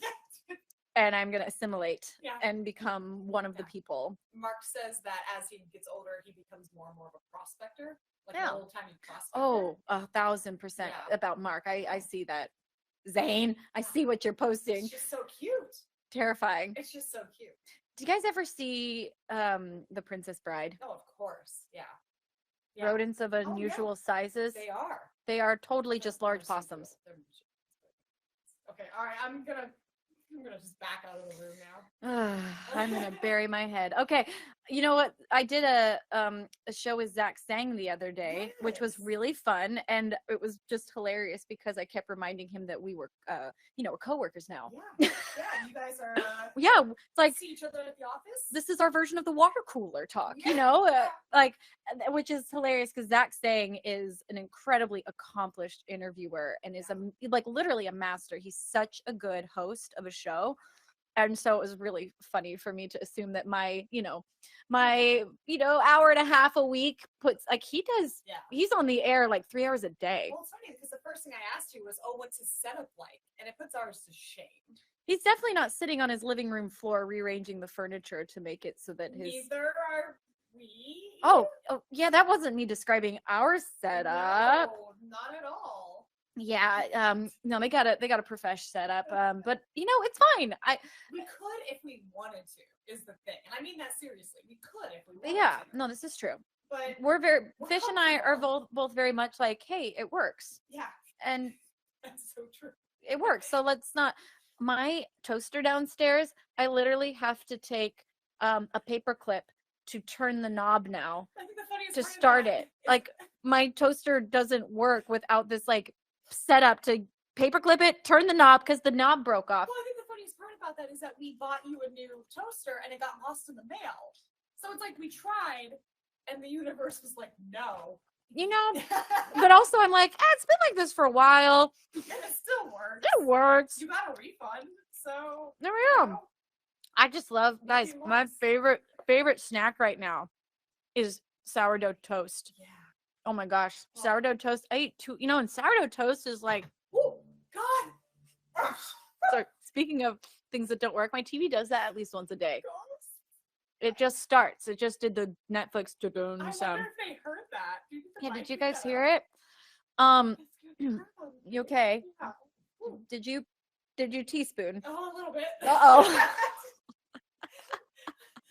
And I'm going to assimilate and become one of the people. Mark says that as he gets older, he becomes more and more of a prospector. Like a little tiny prospector. Oh, 1,000% about Mark. I see that. Zane, I see what you're posting. It's just so cute. Terrifying. It's just so cute. Do you guys ever see The Princess Bride? Oh, of course. Yeah. Rodents of unusual sizes. They are totally just large possums. Okay, all right. I'm gonna just back out of the room now. I'm gonna bury my head. Okay, you know what? I did a show with Zach Sang the other day, which was really fun, and it was just hilarious because I kept reminding him that we were, we're coworkers now. Yeah, you guys are. It's like see each other at the office. This is our version of the water cooler talk, which is hilarious because Zach Sang is an incredibly accomplished interviewer and is literally a master. He's such a good host of a show. And so it was really funny for me to assume that my hour and a half a week he's on the air like 3 hours a day. Well, it's funny because the first thing I asked you was, what's his setup like? And it puts ours to shame. He's definitely not sitting on his living room floor rearranging the furniture to make it so that Neither are we. Oh yeah, that wasn't me describing our setup. No, not at all. Yeah, no, they got a profesh setup. But it's fine. We could if we wanted to, is the thing. And I mean that seriously. We could if we wanted to. Yeah, no, this is true. But we're Fish and I are both very much like, hey, it works. Yeah. And that's so true. It works. So let's not. My toaster downstairs, I literally have to take a paper clip to turn the knob now to start it. Like my toaster doesn't work without this like setup to paperclip it, turn the knob because the knob broke off. Well, I think the funniest part about that is that we bought you a new toaster and it got lost in the mail. So it's like we tried and the universe was like, no, you know, but also I'm like, it's been like this for a while. And it still works. It works. You got a refund, so There we go. I just love, guys, my favorite snack right now is sourdough toast. Yeah. Oh my gosh, sourdough toast. I ate 2, and sourdough toast is like, oh God. So speaking of things that don't work, my TV does that at least once a day. It just starts. It just did the Netflix sound. I wonder if they heard that. Yeah, did you guys hear it? You okay? Yeah. Did you teaspoon? Oh, a little bit. Uh-oh.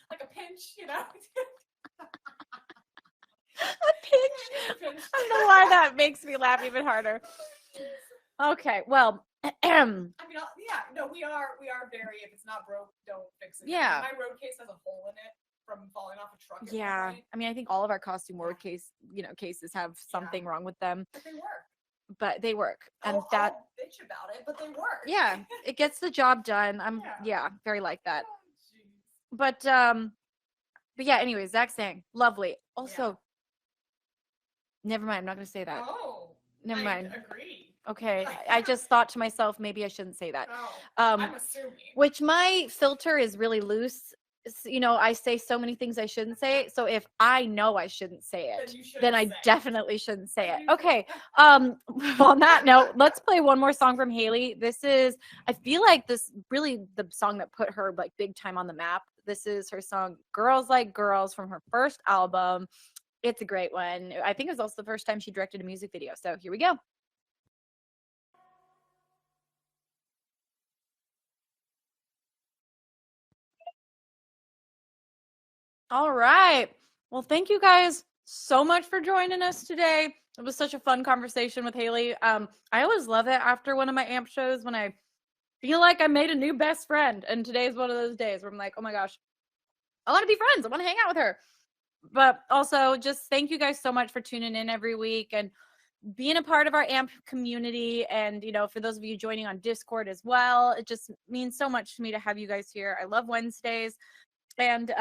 Like a pinch, A pinch. I don't know why that makes me laugh even harder. Okay, well, I mean, yeah, no, we are very, if it's not broke, don't fix it. Yeah. My road case has a hole in it from falling off a truck. Yeah. I mean, I think all of our costume ward cases have something wrong with them. But they work. And I'll bitch about it, but they work. Yeah, it gets the job done. I'm very like that. Oh, but yeah, anyways, Zach sang. Lovely. Also, never mind, I'm not gonna say that. Oh. Never mind. Agree. Okay. I just thought to myself, maybe I shouldn't say that. Oh, I'm assuming. Which my filter is really loose. I say so many things I shouldn't say. So if I know I shouldn't say it, then I definitely shouldn't say it. Okay. On that note, let's play one more song from Hayley. I feel like this really the song that put her like big time on the map. This is her song Girls Like Girls from her first album. It's a great one. I think it was also the first time she directed a music video. So here we go. All right. Well, thank you guys so much for joining us today. It was such a fun conversation with Hayley. I always love it after one of my AMP shows when I feel like I made a new best friend. And today is one of those days where I'm like, oh my gosh, I want to be friends. I want to hang out with her. But also just thank you guys so much for tuning in every week and being a part of our AMP community. And, for those of you joining on Discord as well, it just means so much to me to have you guys here. I love Wednesdays. And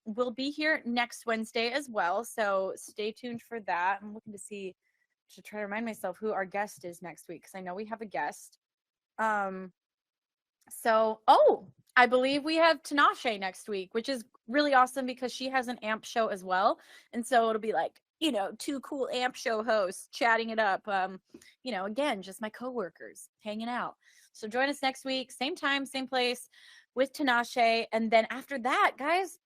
we'll be here next Wednesday as well. So stay tuned for that. I'm looking to try to remind myself who our guest is next week, because I know we have a guest. I believe we have Tinashe next week, which is really awesome because she has an AMP show as well. And so it'll be like, 2 cool AMP show hosts chatting it up. Again, just my coworkers hanging out. So join us next week, same time, same place, with Tinashe. And then after that, guys,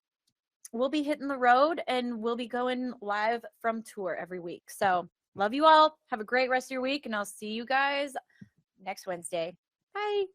we'll be hitting the road and we'll be going live from tour every week. So love you all. Have a great rest of your week, and I'll see you guys next Wednesday. Bye.